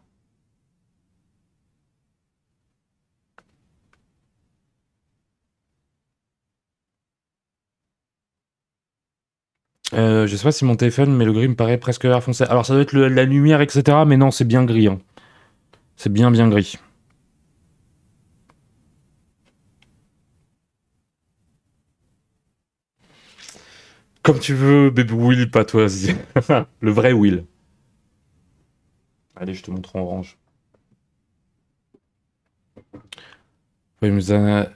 Speaker 1: Je sais pas si mon téléphone, mais le gris me paraît presque vert foncé. Alors, ça doit être la lumière, etc. Mais non, c'est bien gris, hein. C'est bien, bien gris. Comme tu veux, bébé Will, pas toi. Le vrai Will. Allez, je te montre en orange. Oui, mais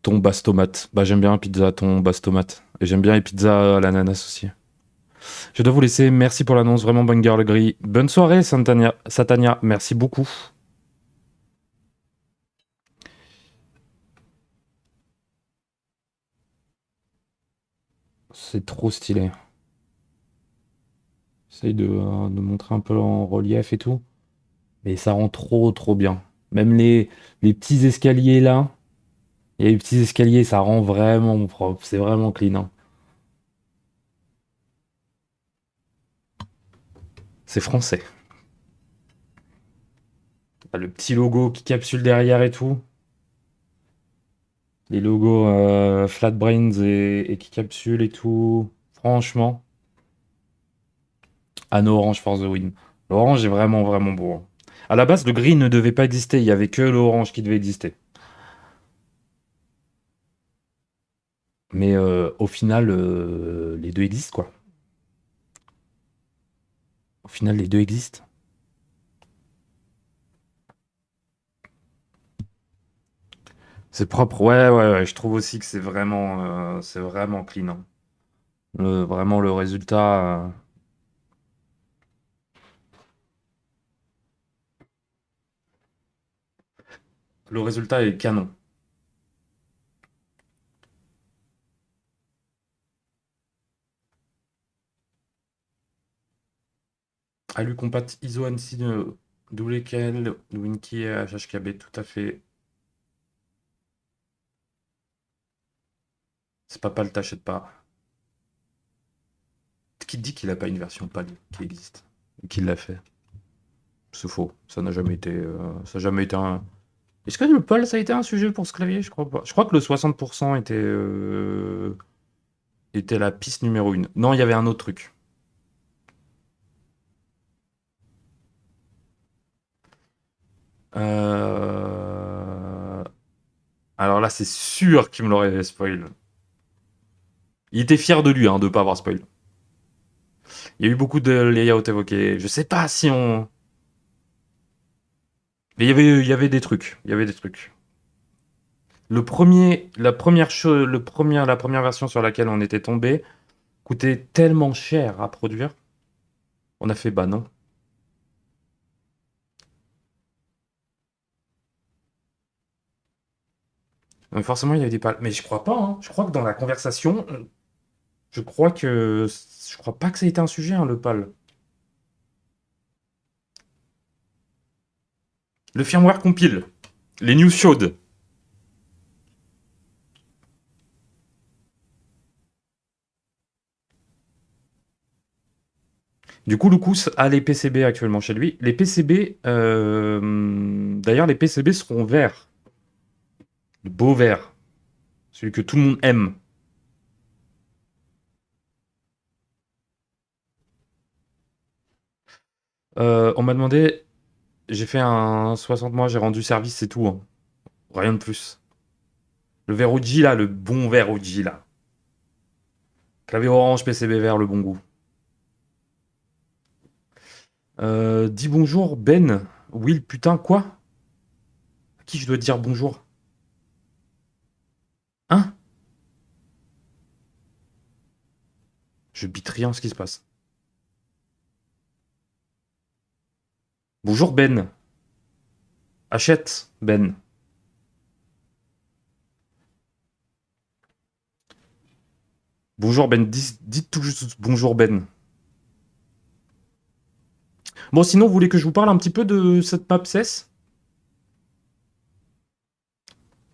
Speaker 1: ton basse tomate. Bah, j'aime bien la pizza ton basse tomate. Et j'aime bien les pizzas à l'ananas aussi. Je dois vous laisser. Merci pour l'annonce. Vraiment banger le gris. Bonne soirée, Satania. Merci beaucoup. C'est trop stylé. J'essaye de montrer un peu en relief et tout. Mais ça rend trop, trop bien. Même les petits escaliers là. Il y a les petits escaliers, ça rend vraiment propre. C'est vraiment clean, hein. C'est français. Ah, le petit logo qui capsule derrière et tout. Les logos Flatbrains et qui capsule et tout. Franchement, Anno Orange for the win. L'orange est vraiment, vraiment beau, hein. À la base, le gris ne devait pas exister. Il y avait que l'orange qui devait exister. Mais au final, les deux existent, quoi. Au final, les deux existent. C'est propre, ouais, ouais, ouais. Je trouve aussi que c'est vraiment clean, hein. Vraiment, le résultat, le résultat est canon. Alu compat ISO ANSI WKL, Winky HHKB, tout à fait. C'est pas le t'achètes pas. Qui dit qu'il a pas une version PAL qui existe? Qu'il l'a fait? C'est faux. Ça n'a jamais été, ça a jamais été un. Est-ce que le PAL ça a été un sujet pour ce clavier? Je crois pas. Je crois que le 60% était la piste numéro 1. Non, il y avait un autre truc. Euh, Alors là, c'est sûr qu'il me l'aurait spoil. Il était fier de lui, hein, de pas avoir spoil. Il y a eu beaucoup de layouts évoqués. Je sais pas si on. Mais il y avait des trucs. Il y avait des trucs. La première version sur laquelle on était tombé coûtait tellement cher à produire. On a fait bah non. Donc forcément, il y avait des pales. Mais je crois pas, hein. Je crois que dans la conversation, je crois pas que ça a été un sujet, hein, le pal. Le firmware compile. Les news chaudes. Du coup, Lucas a les PCB actuellement chez lui. Les PCB, d'ailleurs, les PCB seront verts. Le beau vert. Celui que tout le monde aime. On m'a demandé, j'ai fait un 60 mois, j'ai rendu service, c'est tout, hein. Rien de plus. Le verre OG là, le bon verre OG là. Clavier orange, PCB vert, le bon goût. Dis bonjour, Ben. Will, putain, quoi? À qui je dois dire bonjour? Hein? Je bite rien ce qui se passe. Bonjour, Ben. Achète, Ben. Bonjour, Ben. Dites tout juste bonjour, Ben. Bon, sinon, vous voulez que je vous parle un petit peu de cette map CES?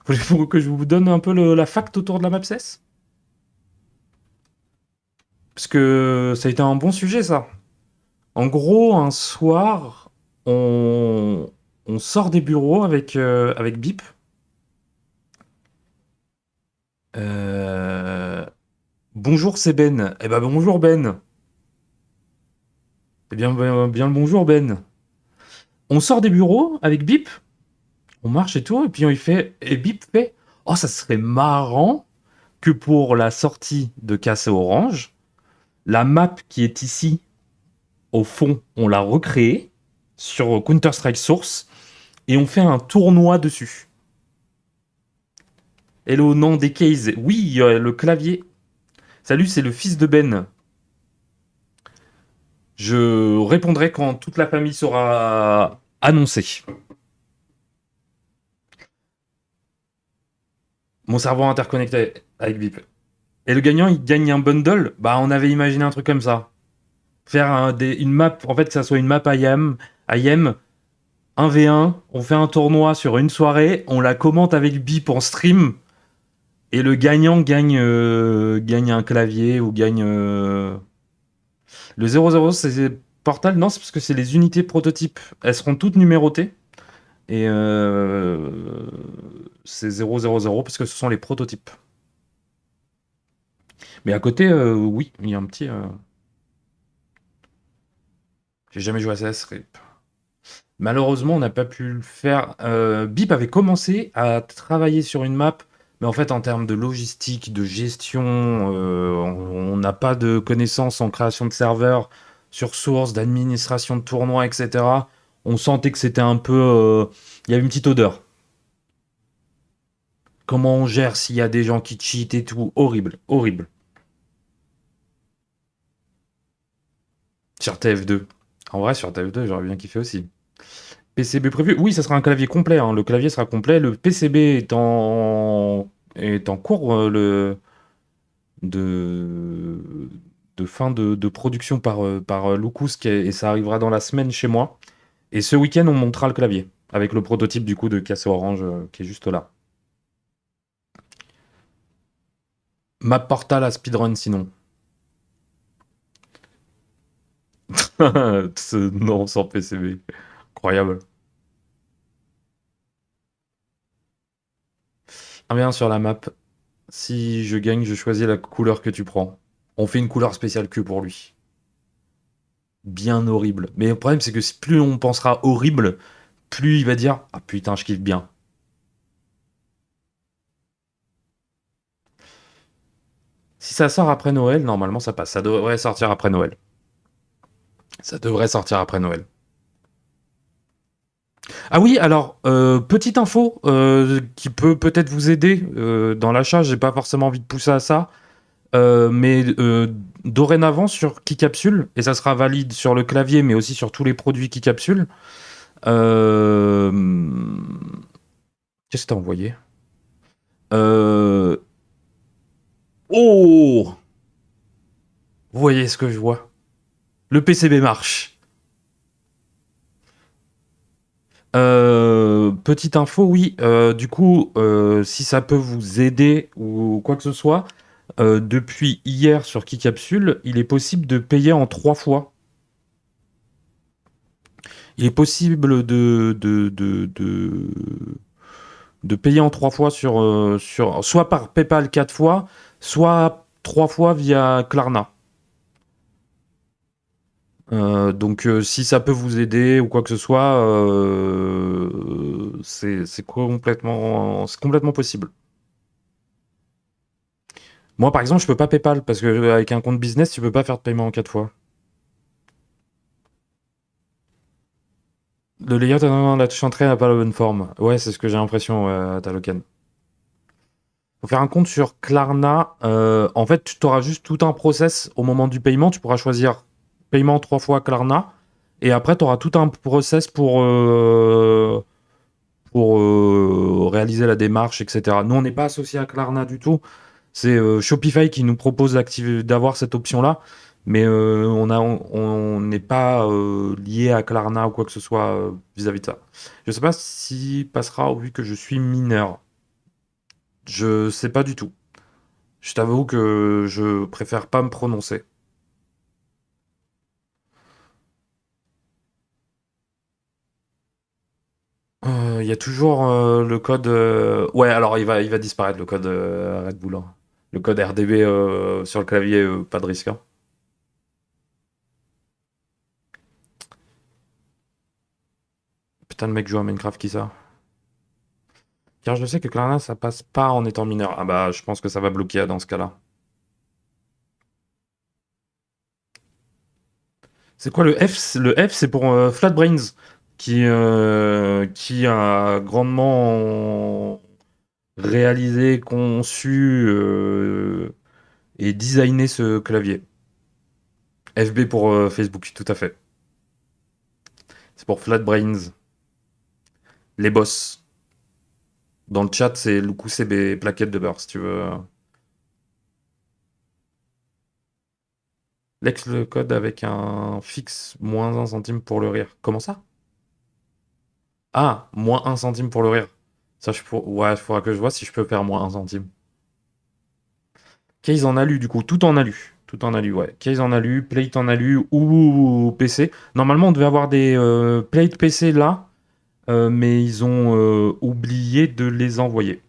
Speaker 1: Voulez-vous que je vous donne un peu la fact autour de la map CES? Parce que ça a été un bon sujet, ça. En gros, un soir, on sort des bureaux avec Bip. Euh, Bonjour, c'est Ben. Eh ben bonjour Ben. Eh bien le bonjour Ben. On sort des bureaux avec Bip, on marche et tout, et puis et Bip fait, oh ça serait marrant que pour la sortie de Casse Orange, la map qui est ici, au fond, on l'a recréée sur Counter-Strike Source, et on fait un tournoi dessus. Hello, nom des cases. Oui, le clavier. Salut, c'est le fils de Ben. Je répondrai quand toute la famille sera annoncée. Mon cerveau interconnecté avec Bip. Et le gagnant, il gagne un bundle. Bah, on avait imaginé un truc comme ça. Faire une map, en fait, que ça soit une map IM 1v1. On fait un tournoi sur une soirée. On la commente avec Bip en stream. Et le gagnant gagne un clavier ou gagne. Le 00, c'est Portal. Non, c'est parce que c'est les unités prototypes. Elles seront toutes numérotées. Et c'est 000 parce que ce sont les prototypes. Mais à côté, oui, il y a un petit. J'ai jamais joué à CS, RIP. Malheureusement, on n'a pas pu le faire. Bip avait commencé à travailler sur une map, mais en fait, en termes de logistique, de gestion, on n'a pas de connaissances en création de serveurs, sur source, d'administration de tournois, etc. On sentait que c'était un peu. Il y avait une petite odeur. Comment on gère s'il y a des gens qui cheatent et tout? Horrible, horrible. Sur TF2. En vrai, sur TF2, j'aurais bien kiffé aussi. PCB prévu? Oui, ça sera un clavier complet, hein. Le clavier sera complet. Le PCB est en cours de, de fin de production par Lucas et ça arrivera dans la semaine chez moi. Et ce week-end, on montera le clavier avec le prototype du coup de Cassé Orange qui est juste là. Map Portal à speedrun sinon. Non, sans PCB. Incroyable. Reviens sur la map. Si je gagne, je choisis la couleur que tu prends. On fait une couleur spéciale que pour lui. Bien horrible. Mais le problème, c'est que plus on pensera horrible, plus il va dire ah putain, je kiffe bien. Si ça sort après Noël, normalement ça passe. Ça devrait sortir après Noël. Ça devrait sortir après Noël. Ah oui, alors, petite info qui peut peut-être vous aider dans l'achat. J'ai pas forcément envie de pousser à ça. Mais dorénavant sur Keycapsule, et ça sera valide sur le clavier, mais aussi sur tous les produits Keycapsule. Euh... Qu'est-ce que t'as envoyé? euh... Oh! Vous voyez ce que je vois? Le PCB marche. Petite info, oui. Du coup, si ça peut vous aider ou quoi que ce soit, depuis hier sur Keycapsule, il est possible de payer en 3 fois. Il est possible de payer en 3 fois soit par PayPal 4 fois, soit 3 fois via Klarna. Donc si ça peut vous aider ou quoi que ce soit, c'est complètement possible. Moi par exemple je peux pas PayPal parce que avec un compte business tu peux pas faire de paiement en 4 fois. Le layout, non, la touche entrée n'a pas la bonne forme. Ouais, c'est ce que j'ai l'impression, Talocan. Faut faire un compte sur Klarna. En fait, tu auras juste tout un process au moment du paiement. Tu pourras choisir paiement 3 fois Klarna. Et après, tu auras tout un process pour réaliser la démarche, etc. Nous, on n'est pas associé à Klarna du tout. C'est Shopify qui nous propose d'avoir cette option-là. Mais on n'est pas lié à Klarna ou quoi que ce soit vis-à-vis de ça. Je sais pas s'il passera vu que je suis mineur. Je sais pas du tout. Je t'avoue que je préfère pas me prononcer. Il y a toujours le code. Ouais, alors il va disparaître le code Red Bull, hein. Le code RDB sur le clavier, pas de risque, hein. Putain, le mec joue à Minecraft, qui ça? Car je sais que Klarna, ça passe pas en étant mineur. Ah bah, je pense que ça va bloquer dans ce cas-là. C'est quoi le F? Le F, c'est pour FlatBrains, qui a grandement réalisé, conçu et designé ce clavier. FB pour Facebook, tout à fait. C'est pour FlatBrains, les boss. Dans le chat, c'est Luku CB, plaquette de beurre, si tu veux. Lex le code avec un fixe moins 1 centime pour le rire. Comment ça? Ah, moins 1 centime pour le rire. Ça, ouais, il faudra que je vois si je peux faire moins 1 centime. Case en alu, du coup, tout en alu. Tout en alu, ouais. Case en alu, plate en alu ou PC. Normalement, on devait avoir des plates PC là, mais ils ont oublié de les envoyer.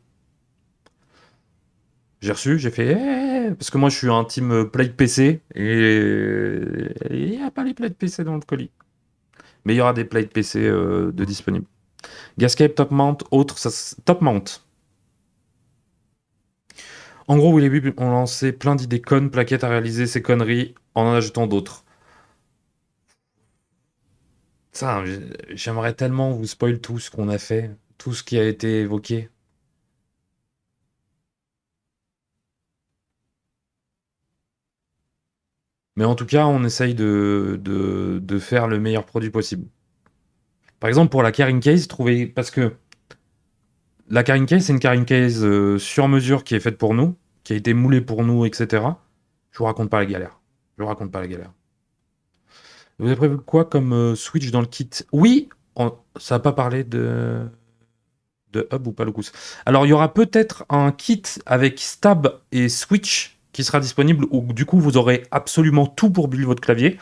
Speaker 1: J'ai reçu, j'ai fait parce que moi je suis un team plate PC et il n'y a pas les plates PC dans le colis. Mais il y aura des plates PC de disponibles. Gascape, Top Mount, autres, Top Mount. En gros, Will et Bib ont lancé plein d'idées connes, plaquettes à réaliser ces conneries en ajoutant d'autres. Ça, j'aimerais tellement vous spoil tout ce qu'on a fait, tout ce qui a été évoqué. Mais en tout cas, on essaye de faire le meilleur produit possible. Par exemple, pour la carrying case, parce que la carrying case, c'est une carrying case sur mesure qui est faite pour nous, qui a été moulée pour nous, etc. Je vous raconte pas la galère. Je vous raconte pas la galère. Vous avez prévu quoi comme switch dans le kit? Oui, ça n'a pas parlé de hub ou pas le coup. Alors, il y aura peut-être un kit avec stab et switch qui sera disponible, où du coup, vous aurez absolument tout pour build votre clavier.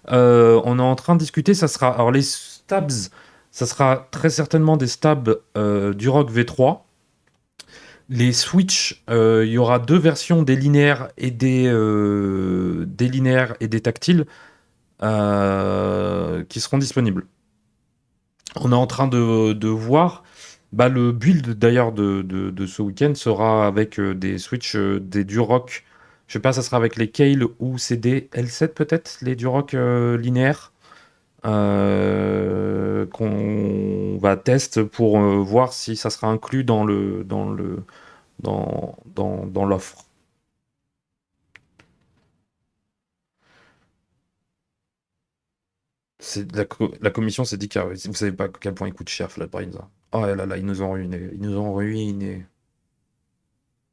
Speaker 1: On est en train de discuter, ça sera... Alors, les stabs, ça sera très certainement des stabs du Rock V3. Les Switch, il y aura deux versions des linéaires et des linéaires et des tactiles qui seront disponibles. On est en train de voir. Bah, le build d'ailleurs de ce week-end sera avec des Switch, des Durock. Je sais pas, ça sera avec les Kale ou c'est des L7 peut-être, les Durock linéaires qu'on va tester pour voir si ça sera inclus dans l'offre. La commission s'est dit que vous savez pas à quel point il coûte cher FlatBrains, hein. Oh là là, ils nous ont ruinés. Ils nous ont ruinés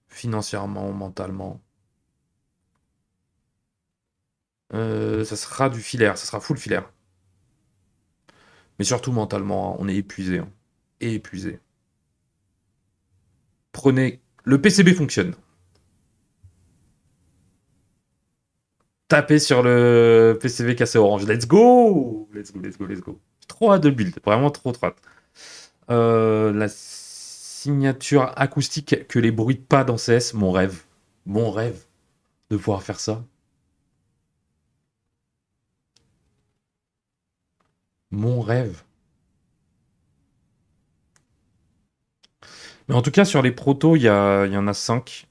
Speaker 1: financièrement, mentalement. Ça sera du filaire, ça sera full filaire. Mais surtout mentalement, hein, on est épuisé, hein. Épuisé. Prenez. Le PCB fonctionne. Tapez sur le PCB cassé orange. Let's go! Let's go, let's go, let's go. trop hâte de build. Vraiment trop hâte. La signature acoustique que les bruits de pas dans CS, mon rêve. Mon rêve de pouvoir faire ça. Mon rêve. Mais en tout cas, sur les protos, il y en a 5.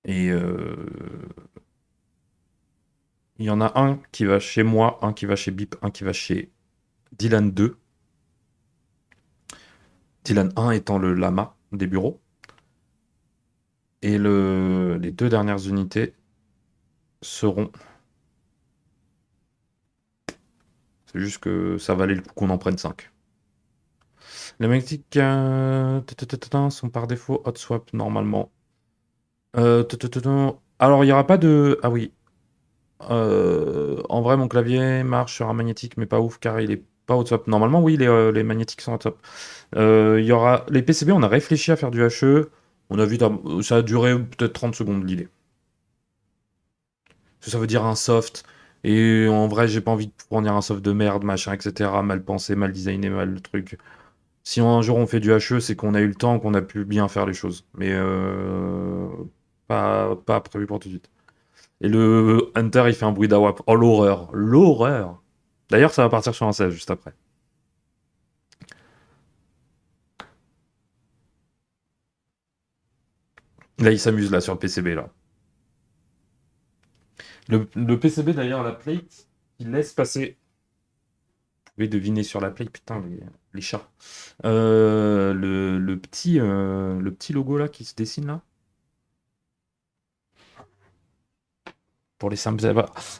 Speaker 1: Et il y en a un qui va chez moi, un qui va chez Bip, un qui va chez Dylan 2. Dylan 1 étant le lama des bureaux. Et les deux dernières unités seront. C'est juste que ça valait le coup qu'on en prenne 5. Les magnétiques sont par défaut hot swap normalement. Alors il n'y aura pas de. Ah oui. En vrai, mon clavier marche sur un magnétique, mais pas ouf car il est pas hot swap. Normalement, oui, les magnétiques sont hot swap. Il y aura les PCB, on a réfléchi à faire du HE. On a vu, ça a duré peut-être 30 secondes l'idée. Ça veut dire un soft. Et en vrai, j'ai pas envie de fournir un soft de merde, machin, etc. Mal pensé, mal designé, mal le truc. Si un jour on fait du HE, c'est qu'on a eu le temps, qu'on a pu bien faire les choses. Mais pas prévu pour tout de suite. Et le Hunter, il fait un bruit d'AWAP. Oh, l'horreur. L'horreur. D'ailleurs, ça va partir sur un 16 juste après. Là, il s'amuse là sur le PCB là. Le PCB d'ailleurs, la plate, il laisse passer. Vous pouvez deviner sur la plate, putain, les chats. Le petit logo là qui se dessine là. Pour les simples.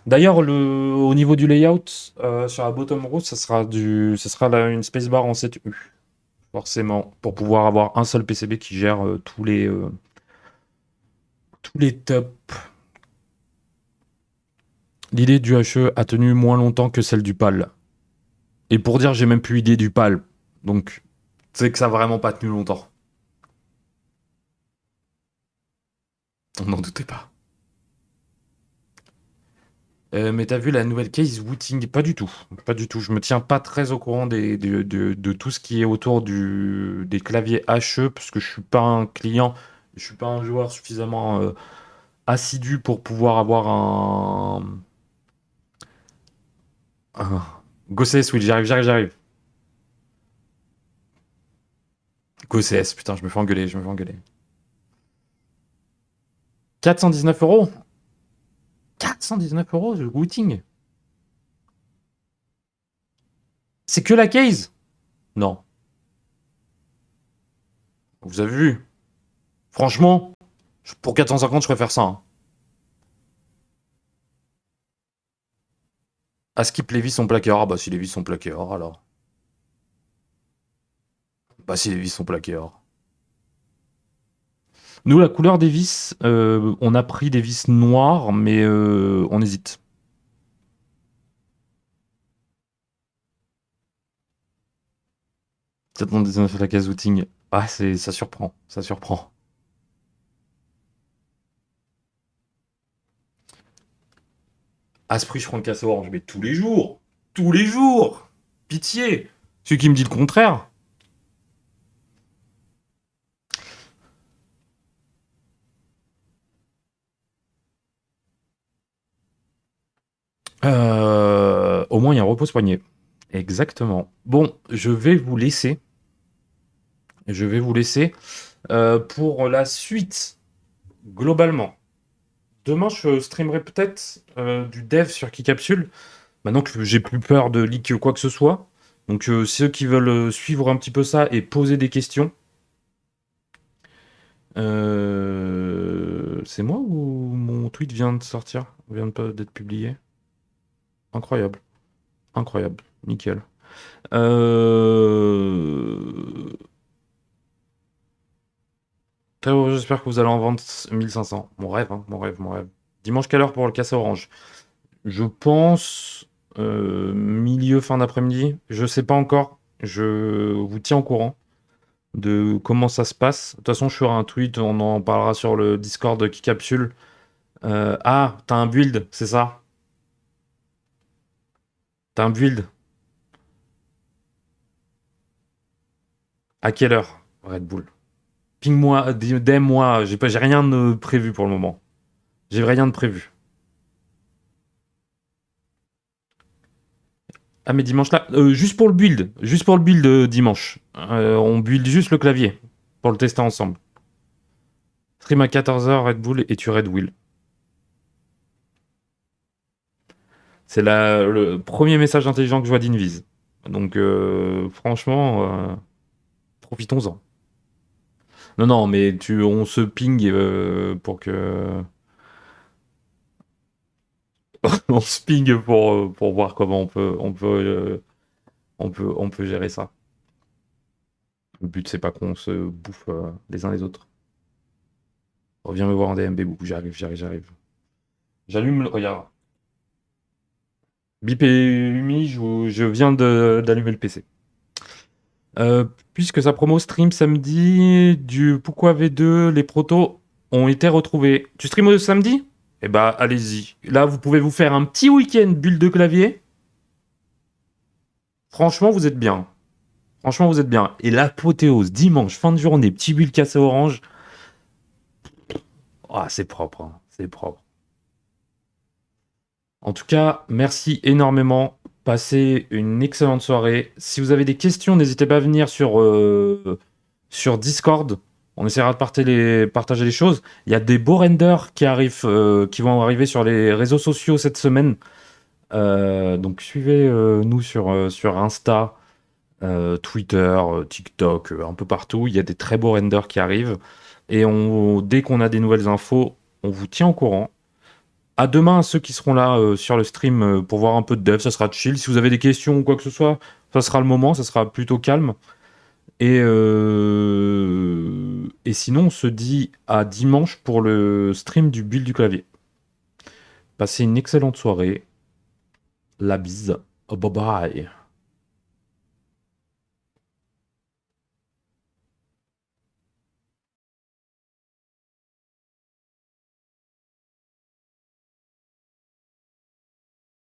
Speaker 1: D'ailleurs, au niveau du layout, sur la bottom row, ça sera une spacebar en 7U. Forcément, pour pouvoir avoir un seul PCB qui gère tous les tops. L'idée du HE a tenu moins longtemps que celle du PAL. Et pour dire, j'ai même plus idée du PAL. Donc, c'est que ça a vraiment pas tenu longtemps. On n'en doutait pas. Mais t'as vu la nouvelle case Wooting? Pas du tout. Pas du tout. Je me tiens pas très au courant de tout ce qui est autour des claviers HE, parce que je suis pas un client, je suis pas un joueur suffisamment assidu pour pouvoir avoir un... Go CS, oui, j'arrive. Go CS, putain, je me fais engueuler. 419 €? 419 € le Wooting? C'est que la case? Non. Vous avez vu? Franchement, pour 450, je préfère ça. Hein. À skip les vis sont plaquées or. Ah bah si les vis sont plaquées or alors. Bah si les vis sont plaquées or. Nous, la couleur des vis, on a pris des vis noires, mais on hésite. Peut-être on fait la case outing. Ah, ça surprend, ça surprend. À ce prix, je prends le casse orange, mais tous les jours. Tous les jours. Pitié. Celui qui me dit le contraire. Au moins, il y a un repose-poignet. Exactement. Bon, je vais vous laisser. Pour la suite, globalement. Demain, je streamerai peut-être du dev sur Kicapsule. Maintenant que j'ai plus peur de leak quoi que ce soit. Donc, ceux qui veulent suivre un petit peu ça et poser des questions. C'est moi ou mon tweet vient de sortir? D'être publié? Incroyable. Incroyable. Nickel. Euh... J'espère que vous allez en vendre 1500. Mon rêve, hein, mon rêve, mon rêve. Dimanche, quelle heure pour le casser orange? Je pense milieu, fin d'après-midi. Je sais pas encore. Je vous tiens au courant de comment ça se passe. De toute façon, je ferai un tweet. On en parlera sur le Discord qui capsule. Ah, t'as un build, c'est ça? T'as un build? À quelle heure, Red Bull? Ping-moi, DM-moi, j'ai rien de prévu pour le moment. J'ai rien de prévu. Ah mais dimanche là, juste pour le build dimanche. On build juste le clavier pour le tester ensemble. Stream à 14h Red Bull et tu Red Will. C'est le premier message intelligent que je vois d'Invise. Donc franchement, profitons-en. Non non mais on se ping pour que on se ping pour voir comment on peut gérer ça. Le but c'est pas qu'on se bouffe les uns les autres. Reviens me voir en DMB, beaucoup. J'arrive. J'allume, regarde. Bip et Umi, je viens d'allumer le PC. Euh, Puisque sa promo stream samedi du Pourquoi V2, les protos ont été retrouvés. Tu stream au samedi? Eh bah, allez-y. Là, vous pouvez vous faire un petit week-end bulle de clavier. Franchement, vous êtes bien. Franchement, vous êtes bien. Et l'apothéose, dimanche, fin de journée, petit bulle cassé orange. Ah, c'est propre, hein. C'est propre. En tout cas, merci énormément. Passez une excellente soirée. Si vous avez des questions, n'hésitez pas à venir sur Discord. On essaiera de partager les choses. Il y a des beaux renders qui arrivent, qui vont arriver sur les réseaux sociaux cette semaine. Donc suivez nous sur Insta, Twitter, TikTok, un peu partout. Il y a des très beaux renders qui arrivent. Et dès qu'on a des nouvelles infos, on vous tient au courant. À demain, à ceux qui seront là sur le stream pour voir un peu de dev, ça sera chill. Si vous avez des questions ou quoi que ce soit, ça sera le moment, ça sera plutôt calme. Et sinon, on se dit à dimanche pour le stream du build du clavier. Passez une excellente soirée. La bise. Bye bye.